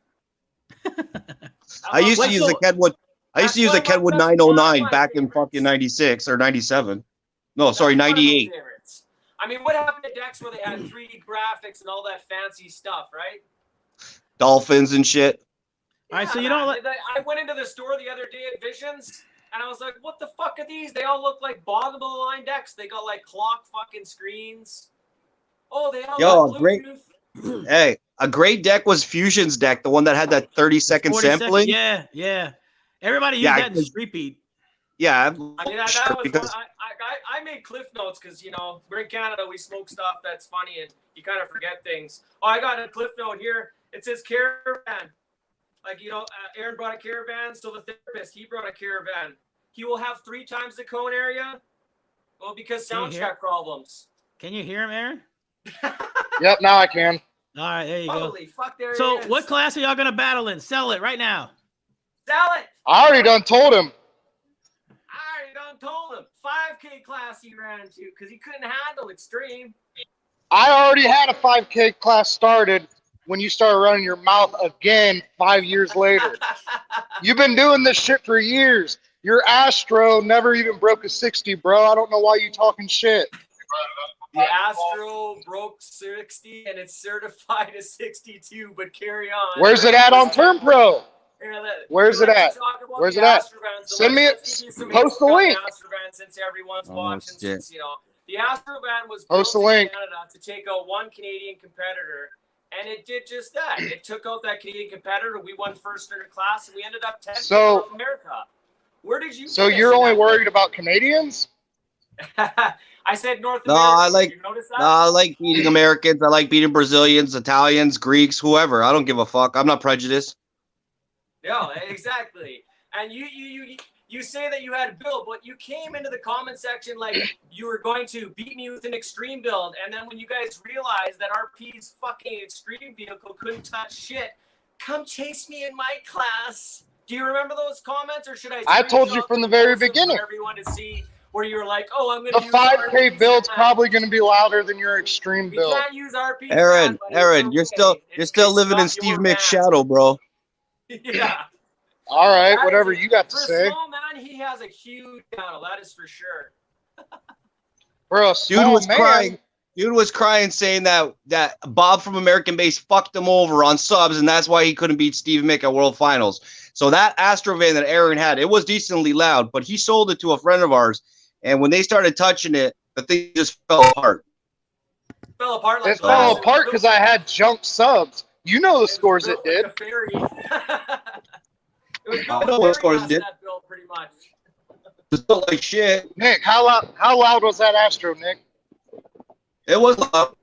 S4: I used to use a Kenwood. I used to use a Kenwood 909 back in fucking 96 or 97. No, sorry, 98.
S1: I mean, what happened to decks where they had 3D graphics and all that fancy stuff, right?
S4: Dolphins and shit.
S2: All right, so you don't.
S1: I went into the store the other day at Visions, and I was like, "What the fuck are these? They all look like bottom of the line decks. They got like clock fucking screens. Oh, they all got Bluetooth."
S4: Hey, a great deck was Fusion's deck, the one that had that 30-second sampling.
S2: Yeah. Everybody used that in Street Beat.
S4: Yeah,
S1: I mean, I made cliff notes because we're in Canada, we smoke stuff that's funny, and you kind of forget things. Oh, I got a cliff note here. It says caravan. Like Aaron brought a caravan, so the therapist he brought a caravan. He will have 3 times the cone area. Well, because sound check problems.
S2: Can you hear him, Aaron?
S5: Yep, now I can.
S2: All right, there you go.
S1: Holy fuck, there
S2: So
S1: it is.
S2: what class are y'all going to battle in? Sell it right now.
S1: Sell it.
S5: I already done told him.
S1: 5K class he ran to because he couldn't handle extreme.
S5: I already had a 5K class started when you started running your mouth again 5 years later. You've been doing this shit for years. Your Astro never even broke a 60, bro. I don't know why you talking shit.
S1: The Astro broke 60 and it's certified as 62, but carry on.
S5: Where's it at on Turn Pro? Where's it at?
S1: Where's it at?
S5: Send me it. Post the link.
S1: Since everyone's
S4: Oh,
S1: watching,
S4: shit.
S1: since the Astrovan was
S5: Post the
S1: built in
S5: link.
S1: Canada to take out one Canadian competitor, and it did just that. It took out that Canadian competitor. We won first in our class, and we ended up 10th in North America. Where did you?
S5: So you're only worried about Canadians?
S1: I said North
S4: No,
S1: America.
S4: I like.
S1: Did you notice that?
S4: No, I like beating Americans. I like beating Brazilians, Italians, Greeks, whoever. I don't give a fuck. I'm not prejudiced.
S1: Yeah, exactly. And you say that you had build, but you came into the comment section like you were going to beat me with an extreme build, and then when you guys realized that RP's fucking extreme vehicle couldn't touch shit, come chase me in my class. Do you remember those comments, or should I?
S5: I told you from the very beginning.
S1: For everyone to see where you were like, oh, I'm going
S5: The
S1: to use
S5: 5K
S1: RPs
S5: build's
S1: and
S5: probably going to be louder than your extreme
S1: you
S5: build.
S1: can't use RPs.
S4: Aaron,
S1: man,
S4: Aaron, you're still living in Steve Mick's shadow, bro.
S1: Yeah.
S5: All right,
S1: That
S5: whatever
S1: is-
S5: you got to
S1: For a
S5: say.
S1: small man, he has a huge channel. That is for sure.
S5: Bro,
S4: Dude was crying, saying that Bob from American Base fucked him over on subs, and that's why he couldn't beat Steve Mick at World Finals. So that Astrovan that Aaron had, it was decently loud, but he sold it to a friend of ours, and when they started touching it, the thing just fell apart.
S1: Fell apart like
S5: It fell apart because I had junk subs. You know the scores it did.
S1: Like a fairy. It was
S4: I know what scores it did.
S1: That build pretty much.
S4: It was built like shit.
S5: Nick, how loud was that Astro, Nick?
S4: It was loud.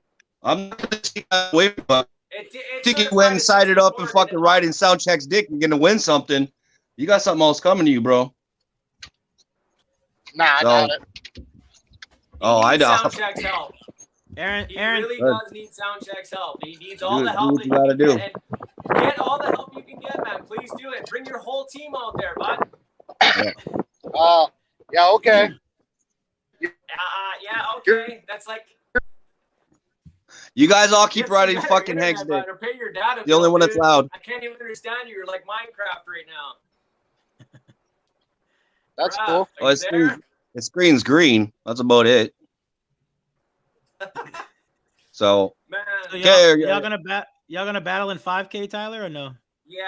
S4: I'm not going to take that away from it. I think you went and sided up and fucking riding sound checks dick, you're going to win something. You got something else coming to you, bro.
S5: Nah, I doubt it.
S4: Oh, I doubt.
S1: Sound checks help.
S2: Aaron,
S1: He really does need sound checks help. He needs all the help that
S4: you gotta do.
S1: Get. And get all the help you can get, man. Please do it. Bring your whole team out there, bud.
S5: Yeah, okay.
S1: Yeah, okay. That's like
S4: You guys all keep
S1: get
S4: riding
S1: some better
S4: fucking
S1: internet,
S4: Hank's
S1: bud,
S4: dick.
S1: or pay your dad a
S4: The only
S1: bill,
S4: one that's
S1: dude.
S4: loud.
S1: I can't even understand you. You're like Minecraft right now.
S5: That's
S1: Bruh,
S5: cool.
S1: are you
S4: Oh,
S1: there?
S4: the screen's green. That's about it. So,
S1: Man.
S2: So
S4: Okay,
S2: y'all gonna battle in 5K, Tyler, or no?
S1: Yeah,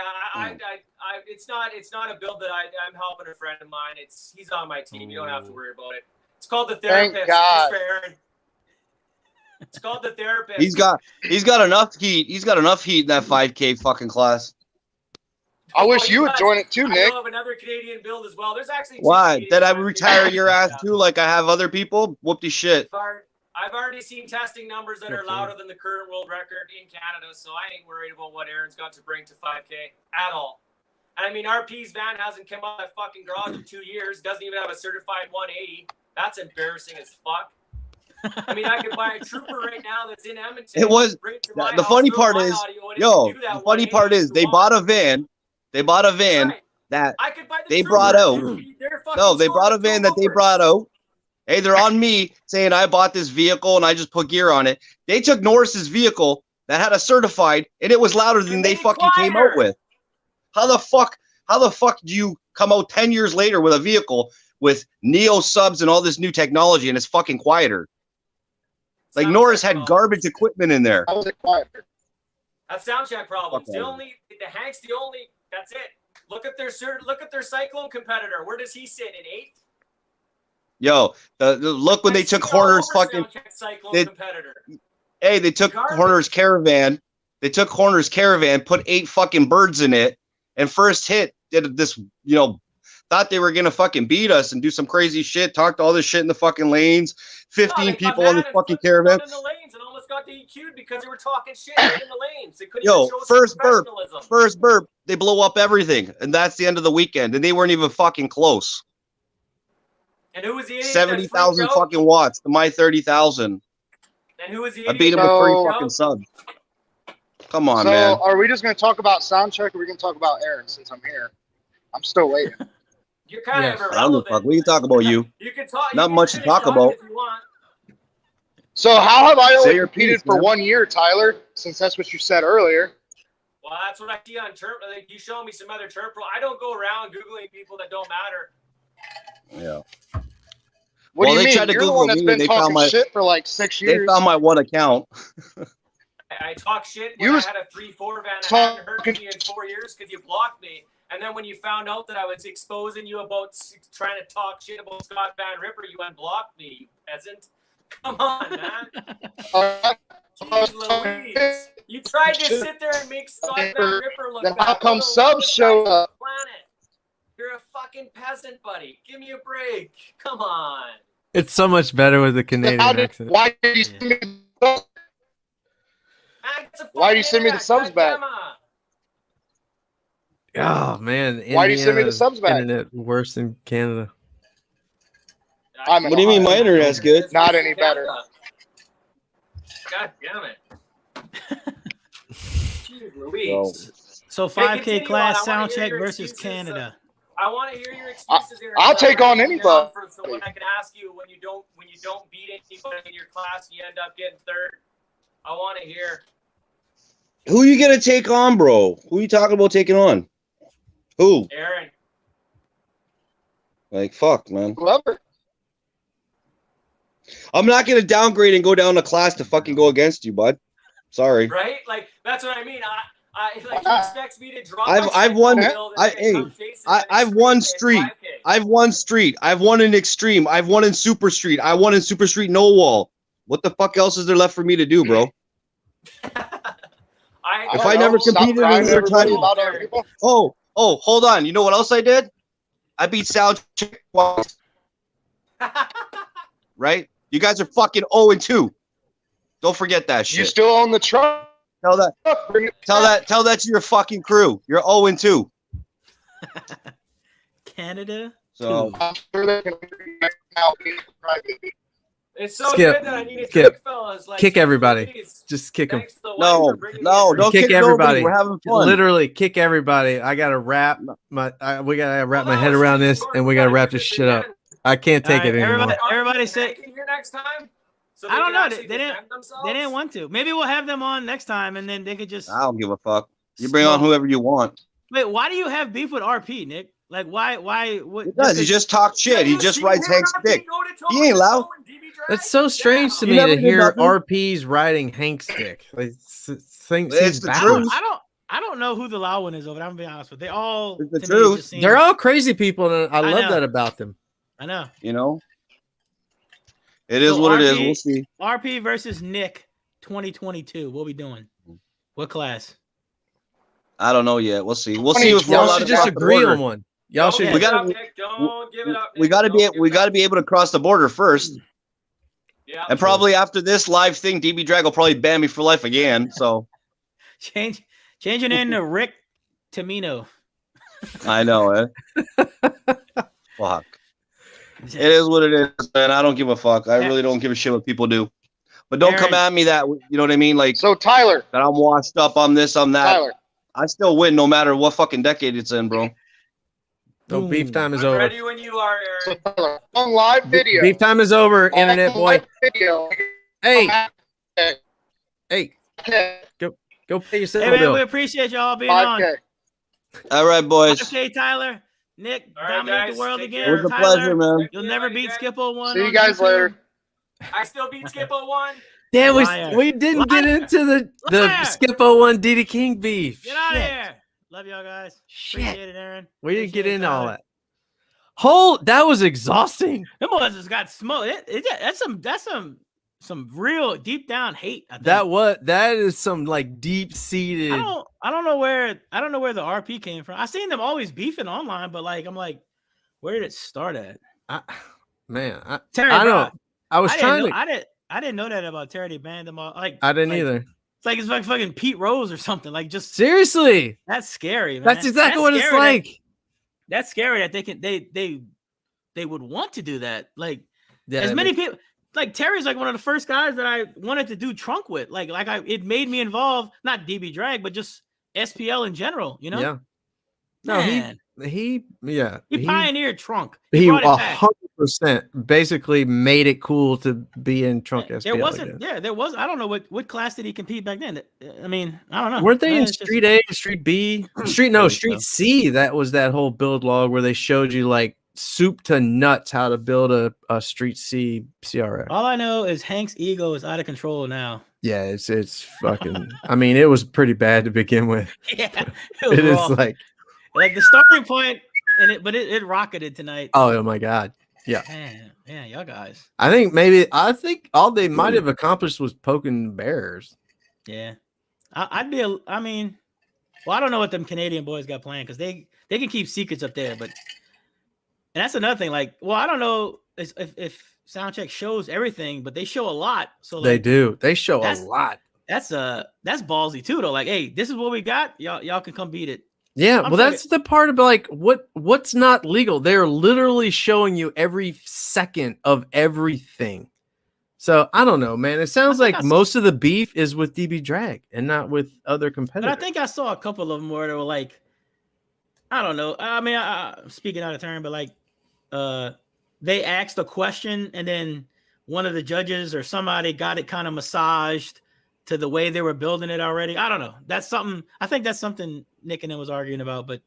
S1: it's not a build that I'm helping a friend of mine. He's on my team. You don't have to worry about it. It's called the
S5: Thank
S1: therapist.
S5: God.
S1: Just for Aaron. It's called the therapist.
S4: he's got enough heat. He's got enough heat in that 5K fucking class.
S5: I wish you would join it too,
S1: I
S5: Nick.
S1: know of another Canadian build as well. There's actually two
S4: Why?
S1: Canadian
S4: Did I
S1: builds.
S4: retire your ass too like I have other people? Whoop-de shit.
S1: I've already seen testing numbers that are louder than the current world record in Canada, so I ain't worried about what Aaron's got to bring to 5K at all. And I mean, RP's van hasn't come out of that fucking garage in 2 years. Doesn't even have a certified 180. That's embarrassing as fuck. I mean, I could buy a trooper right now that's in Edmonton.
S4: It was
S1: bring it to my
S4: the
S1: house,
S4: funny
S1: throw
S4: part
S1: my
S4: is,
S1: audio in it,
S4: yo,
S1: and do that
S4: the funny
S1: 180
S4: part is
S1: if
S4: they
S1: you
S4: bought
S1: want.
S4: a van. They bought a van
S1: That's right.
S4: that
S1: I could buy the
S4: they
S1: trooper.
S4: brought out.
S1: They're fucking
S4: No, they
S1: scoring
S4: brought a
S1: with
S4: van
S1: two
S4: that they
S1: overs.
S4: brought out. Hey, they're on me saying I bought this vehicle and I just put gear on it. They took Norris's vehicle that had a certified and it was louder than they fucking came out with. How the fuck do you come out 10 years later with a vehicle with Neo subs and all this new technology and it's fucking quieter? Like
S1: Sound
S4: Norris
S1: check
S4: had
S1: problem.
S4: garbage equipment in there.
S5: How was it quieter?
S1: That's sound check problems.
S4: Okay.
S1: Hank's the only. That's it. Look at their Cyclone competitor. Where does he sit? In 8th?
S4: Yo, the look when they took Horner's fucking.
S1: Cyclone competitor.
S4: Hey, they took
S1: Garbage.
S4: Horner's Caravan. They took Horner's Caravan, put 8 fucking birds in it, and first hit did this, thought they were gonna fucking beat us and do some crazy shit, talked all this shit in the fucking lanes, 15 people on the fucking Caravan.
S1: In the lanes and almost got DQ'd because they were talking shit right in the lanes. They couldn't
S4: Yo,
S1: even show some
S4: first burp, they blow up everything, and that's the end of the weekend, and they weren't even fucking close.
S1: And who was the idiot?
S4: 70,000 fucking watts to my 30,000.
S1: And who was the
S4: I
S1: idiot?
S4: beat him with 3 fucking subs. Come on, man.
S5: So, are we just going to talk about Soundcheck, or are we going to talk about Aaron since I'm here? I'm still waiting.
S1: You're kind of
S4: I don't give a
S1: irrelevant.
S4: fuck. We can talk about you.
S1: You can talk.
S4: Not much to talk about.
S1: If you want.
S5: So, how have I
S4: Say
S5: only
S4: your
S5: competed
S4: piece,
S5: for
S4: man.
S5: 1 year, Tyler? Since that's what you said earlier.
S1: Well, that's what I see on Turp. Like, you show me some other Turp Pro. I don't go around Googling people that don't matter.
S4: Yeah.
S5: What do you
S4: they
S5: mean?
S4: tried to
S5: You're the
S4: Google
S5: one that's
S4: me
S5: been
S4: and they
S5: talking
S4: found my
S5: shit for like 6 years.
S4: they found my one account.
S1: I talk shit when I had a 3-4 van that hadn't hurt me in 4 years because you blocked me. And then when you found out that I was exposing you about trying to talk shit about Scott Van Ripper, you unblocked me, you peasant. Come on, man. Jeez Louise. You tried to sit there and make Scott Van Ripper look
S5: Then
S1: bad.
S5: how come subs show up?
S1: Planet. You're a fucking peasant, buddy. Give me a break. Come on.
S3: It's so much better with the Canadian accent.
S5: Why did you send me the subs? Why do you send me the subs back?
S3: Oh man,
S5: Why do you send me the subs back?
S3: Internet worse than Canada.
S4: What do you mean my internet's good?
S5: Not any better.
S1: God damn it. Jeez Louise.
S2: So 5K class sound check versus Canada.
S1: I want to hear your excuses.
S5: I'll take on anybody.
S1: So when I can ask you when you don't beat anybody in your class, you end up getting third. I want to hear.
S4: Who you gonna take on, bro? Who you talking about taking on? Who?
S1: Aaron.
S4: Like fuck, man.
S5: Whoever.
S4: I'm not gonna downgrade and go down a class to fucking go against you, bud. Sorry.
S1: Right? Like that's what I mean. I like he expects me to drop.
S4: I've won. I've won street. I've won street. I've won in extreme. I've won in super street. I won in super street no wall. What the fuck else is there left for me to do, bro? If I never competed in another title. Oh, hold on. You know what else I did? I beat Sound Chick twice. Right? You guys are fucking 0-2. Don't forget that shit.
S5: You still own the truck?
S4: Tell that to your fucking crew. You're 0-2.
S2: Canada.
S4: So
S5: I'm sure they can now.
S1: It's so good that I need to trick fellas. Like,
S3: kick everybody.
S1: please.
S3: Just kick them.
S4: no, don't
S3: kick everybody.
S4: Nobody. We're having fun.
S3: Literally kick everybody. I gotta wrap we gotta wrap my head around this, and we gotta wrap this shit up. I can't take it anymore.
S2: Everybody say
S1: here next time. So
S2: I don't know. They didn't want to. Maybe we'll have them on next time, and then they could just.
S4: I don't give a fuck. You bring on whoever you want.
S2: Wait, why do you have beef with RP, Nick? Like, why? What?
S4: He just talks shit. He just rides Hank's dick. He ain't loud.
S3: It's so strange to me to hear RP's riding Hank's dick. Like,
S4: it's the truth.
S2: I don't know who the loud one is over there. I'm gonna be honest with you. They all.
S4: It's the truth.
S3: They're all crazy people, and I love that about them.
S2: I know.
S4: You know. It is what it is. We'll see.
S2: RP versus Nick 2022. What we doing? What class?
S4: I don't know yet. We'll see. We'll see if
S3: y'all should just agree on one. Y'all should.
S4: We gotta be able to cross the border first. Yeah. And probably after this live thing, DB Drag will probably ban me for life again. So
S2: changing in to Rick Cimino.
S4: I know, Fuck. It is what it is, man. I don't give a fuck. I really don't give a shit what people do. But don't come at me that, you know what I mean? Like,
S5: so Tyler,
S4: that I'm washed up on this, on that.
S5: Tyler,
S4: I still win no matter what fucking decade it's in, bro.
S3: No, beef time is over.
S1: Ready when you are, Aaron.
S5: So Tyler, on live video.
S3: Beef time is over, internet boy.
S5: Video.
S3: Hey, go pay yourself.
S2: Hey man, we appreciate y'all being 5K. On.
S4: All right, boys.
S2: 5K, Tyler. Nick, dominate the world again.
S4: It was a pleasure, man.
S2: You'll never beat Skip01.
S5: See you guys later.
S1: I still beat Skip01.
S3: Damn, we didn't get into the Skip01 DD King beef.
S2: Get out of here. Love y'all guys. Appreciate it, Aaron.
S3: We didn't get into all that. That was exhausting.
S2: Them boys just got smoked. That's some real deep down hate. I think.
S3: That is some like deep seated.
S2: I don't know where the RP came from. I seen them always beefing online, but like I'm like, where did it start at? Terry, I didn't know that about Terry. They banned them all. Like
S3: I didn't either.
S2: It's like fucking Pete Rose or something. Like just
S3: seriously,
S2: that's scary, man.
S3: That's exactly what it's like.
S2: That's scary that they would want to do that. Like many people. Like Terry's like one of the first guys that I wanted to do trunk with. It made me involved, not DB Drag, but just SPL in general, you know?
S3: Yeah. No, he
S2: pioneered trunk.
S3: He 100% basically made it cool to be in trunk SPL.
S2: There was. I don't know what class did he compete back then. I mean, I don't know.
S3: Weren't they in Street A, Street B, Street C? That was that whole build log where they showed you like soup to nuts how to build a Street C CRF.
S2: All I know is Hank's ego is out of control now.
S3: Yeah, it's fucking. I mean, it was pretty bad to begin with.
S2: Yeah,
S3: it is like
S2: the starting point, but it rocketed tonight.
S3: Oh my god, yeah,
S2: man, y'all guys.
S3: I think all they might have accomplished was poking bears.
S2: Yeah, I mean, well, I don't know what them Canadian boys got planned because they can keep secrets up there, but and that's another thing. Like, well, I don't know if Soundcheck shows everything, but they show a lot. So like,
S3: they do. They show a lot.
S2: That's ballsy too, though. Like, hey, this is what we got. Y'all can come beat it.
S3: Yeah, well, that's the part about like what's not legal. They're literally showing you every second of everything. So I don't know, man. It sounds like most of the beef is with DB Drag and not with other competitors.
S2: But I think I saw a couple of them where they were like, I don't know. I mean, I'm speaking out of turn, but like, they asked a question and then one of the judges or somebody got it kind of massaged to the way they were building it already. I don't know. I think that's something Nick and him was arguing about, but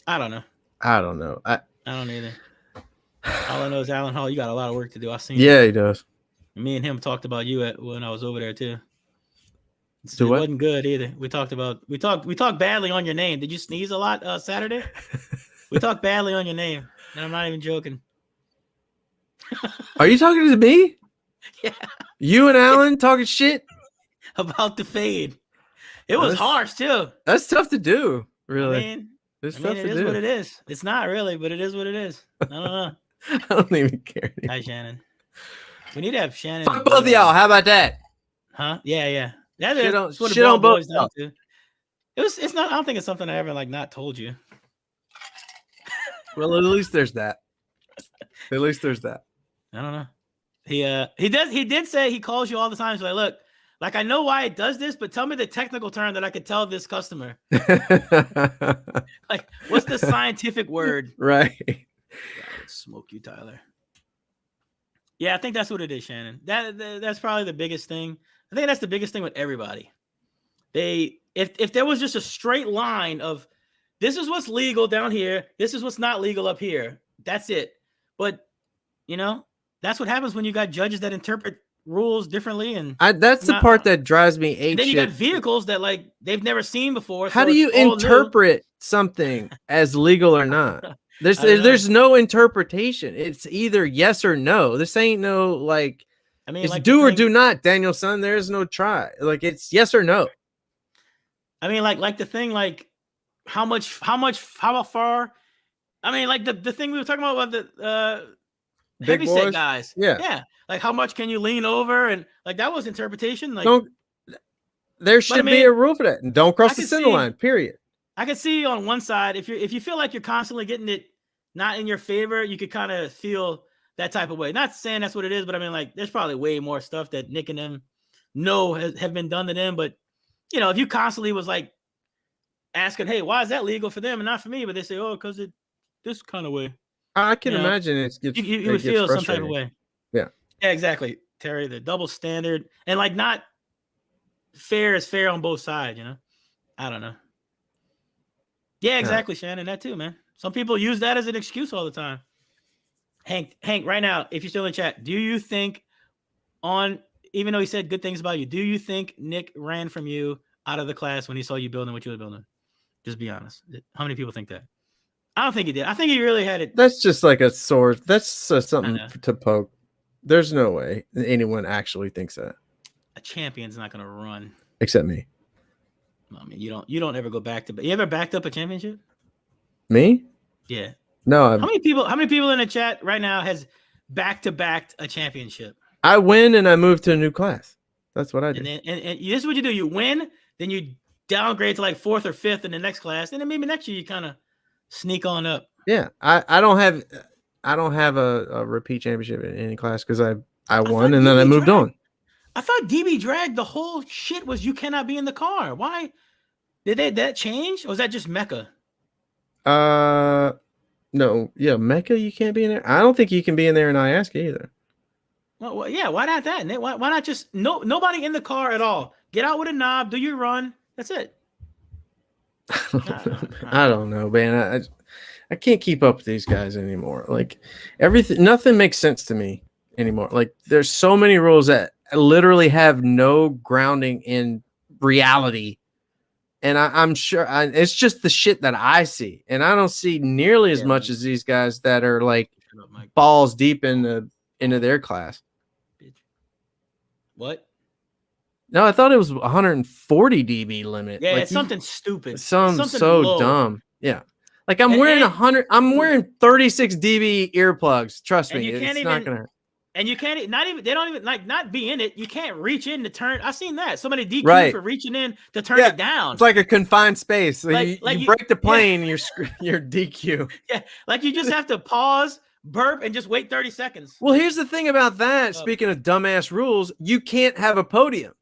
S2: I don't know.
S3: I don't know.
S2: I don't either. All I know is Alan Hall, you got a lot of work to do. I seen.
S3: Yeah, he does.
S2: Me and him talked about you when I was over there too. It
S3: what?
S2: Wasn't good either. We talked badly on your name. Did you sneeze a lot Saturday? We talked badly on your name. And I'm not even joking.
S3: Are you talking to me?
S2: Yeah.
S3: You and Alan talking shit
S2: about the fade. It was harsh too.
S3: That's tough to do, really.
S2: I mean,
S3: it's tough
S2: it is what it is. It's not really, but it is what it is. I don't know.
S3: I don't even care anymore.
S2: Hi, Shannon. We need to have Shannon.
S3: Fuck both of y'all. How about that?
S2: Huh? Yeah.
S3: That's what shit on both.
S2: It's not. I don't think it's something I ever like not told you.
S3: Well, at least there's that. At least there's that.
S2: I don't know. He did say he calls you all the time. So like, look, like I know why it does this, but tell me the technical term that I could tell this customer. Like, what's the scientific word?
S3: Right.
S2: God, smoke you, Tyler. Yeah, I think that's what it is, Shannon. That's probably the biggest thing. I think that's the biggest thing with everybody. If there was just a straight line of this is what's legal down here, this is what's not legal up here. That's it. But that's what happens when you got judges that interpret rules differently, and
S3: that's the part that drives me apeshit.
S2: Then you got vehicles that like they've never seen before.
S3: How do you interpret something as legal or not? There's no interpretation. It's either yes or no. This ain't no like. I mean, it's like do or do not, Danielson. There is no try. Like it's yes or no.
S2: I mean, like the thing, like how far. I mean, like the thing we were talking about the heavyset guys. Yeah. Like how much can you lean over, and like that was interpretation. Like
S3: there should be a rule for that. And don't cross the center line. Period.
S2: I can see on one side if you feel like you're constantly getting it not in your favor, you could kind of feel that type of way. Not saying that's what it is, but I mean, like, there's probably way more stuff that Nick and them know have been done to them. But if you constantly was like asking, hey, why is that legal for them and not for me? But they say, oh, because it this kind of way.
S3: I can imagine
S2: you would feel some type of way. Yeah, exactly, Terry. The double standard and like not fair is fair on both sides. I don't know. Yeah, exactly, Shannon. That too, man. Some people use that as an excuse all the time. Hank, right now, if you're still in chat, do you think even though he said good things about you, do you think Nick ran from you out of the class when he saw you building what you were building? Just be honest. How many people think that? I don't think he did. I think he really had it.
S3: That's just like a sword. That's something to poke. There's no way anyone actually thinks that.
S2: A champion's not going to run.
S3: Except me.
S2: I mean, you don't ever go back to. You ever backed up a championship?
S3: Me?
S2: Yeah.
S3: No.
S2: How many people in the chat right now has backed a championship?
S3: I win and I move to a new class. That's what I do.
S2: And this is what you do. You win, then you downgrade to like 4th or 5th in the next class, and then maybe next year you kind of sneak on up.
S3: Yeah, I don't have a repeat championship in any class because I won and then I moved on.
S2: I thought DB Drag, the whole shit was you cannot be in the car. Why did that change? Or was that just Mecca?
S3: No, yeah, Mecca you can't be in there. I don't think you can be in there in Iaska either.
S2: Well, yeah, why not that? Why not just nobody in the car at all? Get out with a knob, do your run. That's it.
S3: I don't know, man. I can't keep up with these guys anymore. Like nothing makes sense to me anymore. Like there's so many rules that literally have no grounding in reality. And I'm sure it's just the shit that I see. And I don't see nearly as much as these guys that are like balls deep into their class.
S2: What?
S3: No, I thought it was 140 dB limit.
S2: Yeah,
S3: like
S2: it's something stupid.
S3: Something so
S2: low.
S3: dumb. Yeah. Like I'm wearing 100. I'm wearing 36 dB earplugs. Trust me, it's not gonna hurt.
S2: And you can't not even. They don't even like not be in it. You can't reach in to turn. I've seen that. Somebody DQ for reaching in to turn it down.
S3: It's like a confined space. Like you break the plane, you're DQ.
S2: Yeah, like you just have to pause, burp, and just wait 30 seconds.
S3: Well, here's the thing about that. Speaking of dumbass rules, you can't have a podium.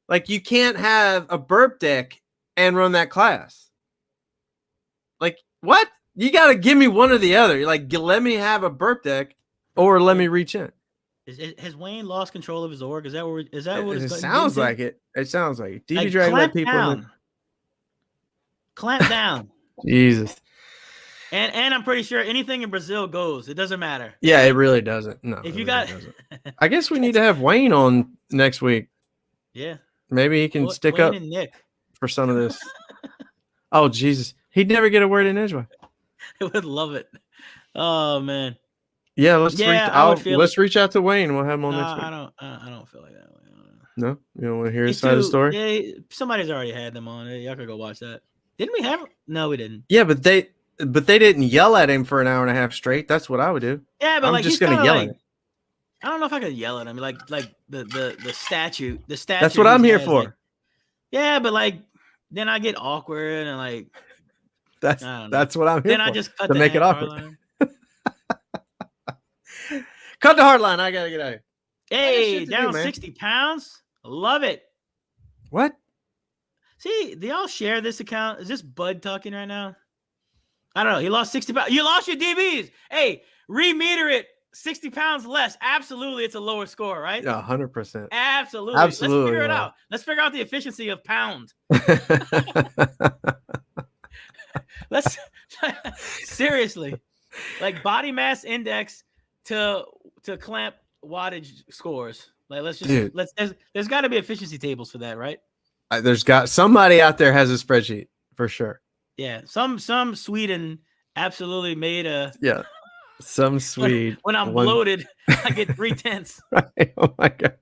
S3: Like you can't have a burp deck and run that class. Like what? You got to give me one or the other. You're like, let me have a burp deck or let me reach in.
S2: Has Wayne lost control of his org? Is that what
S3: it sounds like it? It sounds like it. DB Drag let people
S2: down. Clamp down.
S3: Jesus.
S2: And I'm pretty sure anything in Brazil goes. It doesn't matter.
S3: Yeah, it really doesn't. No.
S2: If you got
S3: I guess we need to have Wayne on next week.
S2: Yeah.
S3: Maybe he can stick
S2: Wayne
S3: up
S2: and Nick
S3: for some of this. Oh Jesus. He'd never get a word in edgewise.
S2: I would love it. Oh man.
S3: Yeah, let's reach out to Wayne. We'll have him on next week.
S2: I don't feel like that.
S3: No, you don't want to hear his side of the story.
S2: Yeah, somebody's already had them on. Y'all could go watch that. Didn't we have? No, we didn't.
S3: Yeah, but they didn't yell at him for an hour and a half straight. That's what I would do.
S2: Yeah, but
S3: I'm just gonna yell at him.
S2: I don't know if I could yell at him. Like the statue. The statue.
S3: That's what I'm here for.
S2: Like, yeah, but like then I get awkward and like.
S3: That's what I'm here
S2: then
S3: for.
S2: I just cut
S3: to make it awkward. Cut the hard line. I gotta get out of here.
S2: Hey, down 60 pounds. Love it.
S3: What?
S2: See, do y'all share this account? Is this Bud talking right now? I don't know. He lost 60 pounds. You lost your DBs. Hey, remeter it 60 pounds less. Absolutely, it's a lower score, right?
S3: Yeah, 100%.
S2: Absolutely. Let's figure it out. Let's figure out the efficiency of pound. Let's seriously, like body mass index to clamp wattage scores. Like there's got to be efficiency tables for that, right?
S3: There's got somebody out there has a spreadsheet for sure.
S2: Yeah, some Sweden absolutely made a
S3: some Swede.
S2: When I'm bloated, I get 3/10.
S3: Right? Oh my god!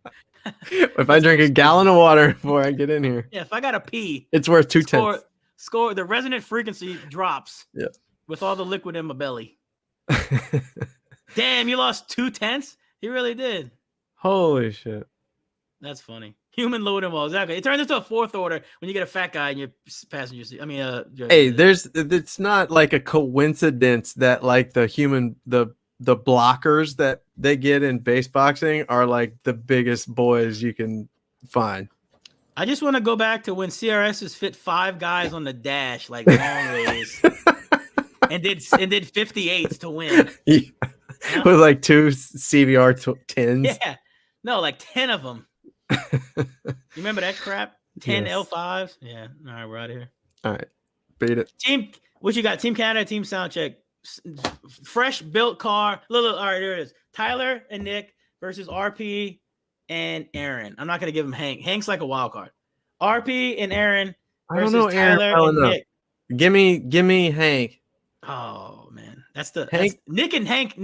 S3: If I drink a gallon of water before I get in here,
S2: if I gotta pee,
S3: it's worth 2/10.
S2: Score the resonant frequency drops.
S3: Yeah,
S2: with all the liquid in my belly. Damn, you lost 2/10. He really did.
S3: Holy shit!
S2: That's funny. Human loading wall, exactly. It turns into a fourth order when you get a fat guy in your passenger seat. I mean,
S3: hey, it's not like a coincidence that like the blockers that they get in base boxing are like the biggest boys you can find.
S2: I just want to go back to when CRSs fit 5 guys on the dash, like long ways, and did 58s to win.
S3: Yeah. You know? With like 2 CVR 10s.
S2: Yeah, no, like 10 of them. You remember that crap? 10 L5s. Yeah. All right, we're out of here.
S3: All right, beat it.
S2: Team, what you got? Team Canada, Team Soundcheck. Fresh built car. All right, there it is. Tyler and Nick versus RP and Aaron. I'm not gonna give him Hank. Hank's like a wild card. RP and Aaron versus Tyler and Nick.
S3: Give me Hank.
S2: Oh man, that's Nick and Hank.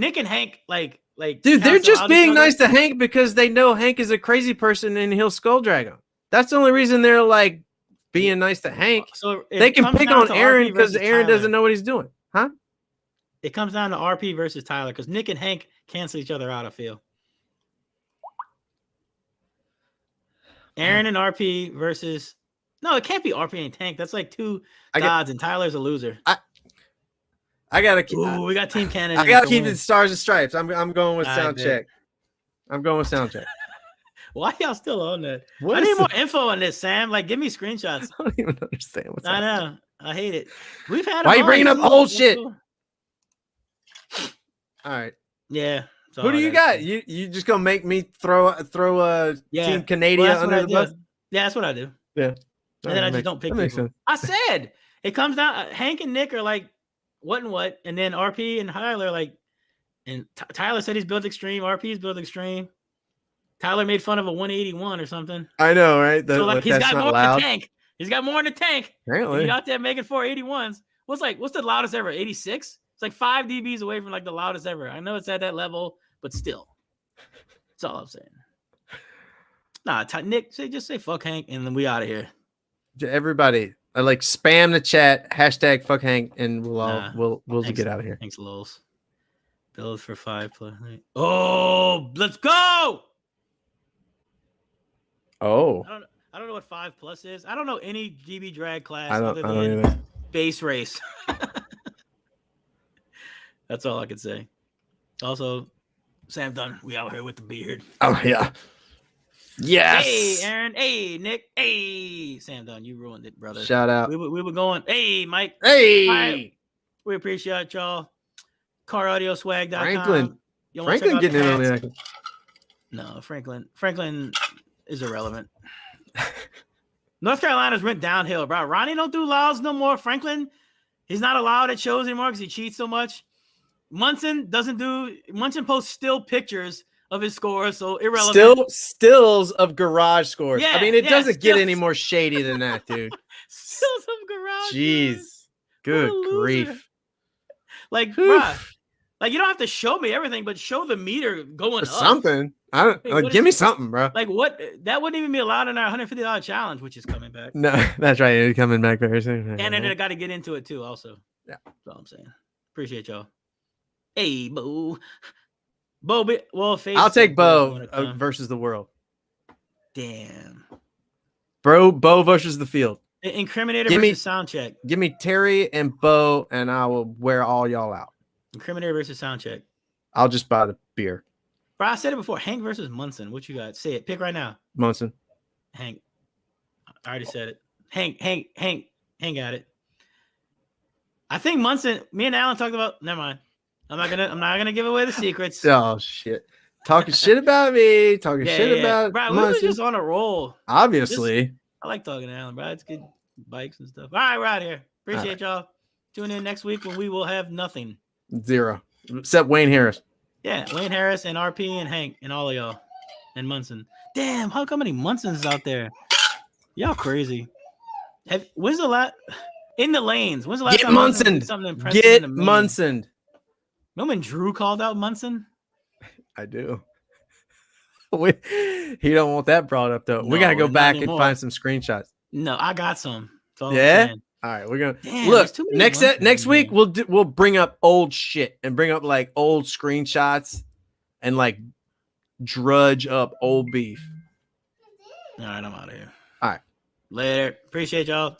S2: Like,
S3: dude, they're just being nice to Hank because they know Hank is a crazy person and he'll skull drag him. That's the only reason they're like being nice to Hank. So they can pick on Aaron because Aaron doesn't know what he's doing, huh?
S2: It comes down to RP versus Tyler because Nick and Hank cancel each other out. I feel. Aaron and RP versus it can't be RP and Tank. That's like 2 gods, and Tyler's a loser.
S3: I gotta keep.
S2: We got Team Canada.
S3: I gotta keep it stars and stripes. I'm going with Soundcheck. I'm going with Soundcheck.
S2: Why y'all still on that? I need more info on this, Sam. Like, give me screenshots.
S3: I don't even understand what's.
S2: I know. I hate it. We've had.
S3: Why are you bringing up old shit? All right.
S2: Yeah.
S3: Who do you got? You just gonna make me throw Team Canada under the bus?
S2: Yeah, that's what I do.
S3: Yeah.
S2: And then I just don't pick people. I said it comes down. Hank and Nick are like what, and then RP and Tyler and Tyler said he's built extreme. RP's built extreme. Tyler made fun of a 181 or something.
S3: I know, right?
S2: So he's got more in the tank. He's got more in the tank.
S3: Apparently,
S2: he's out there making 481s. What's the loudest ever? 86. It's like 5 dBs away from like the loudest ever. I know it's at that level, but still, that's all I'm saying. Nah, Nick, just say fuck Hank, and then we out of here.
S3: Everybody, spam the chat hashtag fuck Hank, and we'll get out of here.
S2: Thanks, Lols. Build for 5+. Oh, let's go.
S3: Oh,
S2: I don't know what 5+ is. I don't know any DB drag class
S3: other than
S2: either. Base race. That's all I could say. Also, Sam Dunn, we out here with the beard.
S3: Oh yeah. Yes.
S2: Hey, Aaron. Hey, Nick. Hey, Sam Dunn, you ruined it, brother.
S3: Shout out.
S2: We were going. Hey, Mike.
S3: Hey.
S2: Right. We appreciate y'all. CarAudioSwag.com.
S3: Franklin getting in on the action.
S2: No, Franklin is irrelevant. North Carolina's went downhill, bro. Ronnie don't do laws no more. Franklin, he's not allowed at shows anymore because he cheats so much. Munson posts still pictures of his scores, so irrelevant.
S3: Stills of garage scores.
S2: Yeah,
S3: I mean, it doesn't get any
S2: stills.
S3: more shady than that, dude.
S2: Stills of garage.
S3: Jeez.
S2: Scores.
S3: Good grief.
S2: Like, bro, like you don't have to show me everything, but show the meter going up.
S3: Something. I don't give me something, bro.
S2: Like what? That wouldn't even be allowed in our $150 challenge, which is coming back.
S3: No, that's right. It's coming back very soon.
S2: And then I got to get into it too, also.
S3: Yeah.
S2: That's all I'm saying. Appreciate y'all. Hey, Bo. Well,
S3: I'll take Bo versus the world.
S2: Damn.
S3: Bo versus the field.
S2: Incriminator versus sound check.
S3: Give me Terry and Bo, and I will wear all y'all out.
S2: Incriminator versus sound check.
S3: I'll just buy the beer.
S2: Bro, I said it before. Hank versus Munson. What you got? Say it. Pick right now.
S3: Munson.
S2: Hank. I already said it. Hank got it. I think Munson. Me and Alan talked about. Never mind. I'm not gonna give away the secrets.
S3: Oh shit! Talking shit about me. Talking shit about
S2: bro.
S3: Munson.
S2: We were just on a roll.
S3: Obviously.
S2: I like talking to Alan, bro. It's good bikes and stuff. All right, we're out here. Appreciate y'all. Tune in next week when we will have nothing.
S3: 0. Except Wayne Harris.
S2: Yeah, Wayne Harris and RP and Hank and all of y'all. And Munson. Damn, how come many Munsons out there? Y'all crazy. When's the last in the lanes? When's the last time
S3: Munson?
S2: Something impressive
S3: Get
S2: in the
S3: Munson.
S2: Remember when Drew called out Munson?
S3: I do. He don't want that brought up though. We gotta go back and find some screenshots.
S2: No, I got some.
S3: Yeah. All right, we're gonna look next week. We'll bring up old shit and bring up like old screenshots and like drudge up old beef.
S2: All right, I'm out of here.
S3: All right,
S2: later. Appreciate y'all.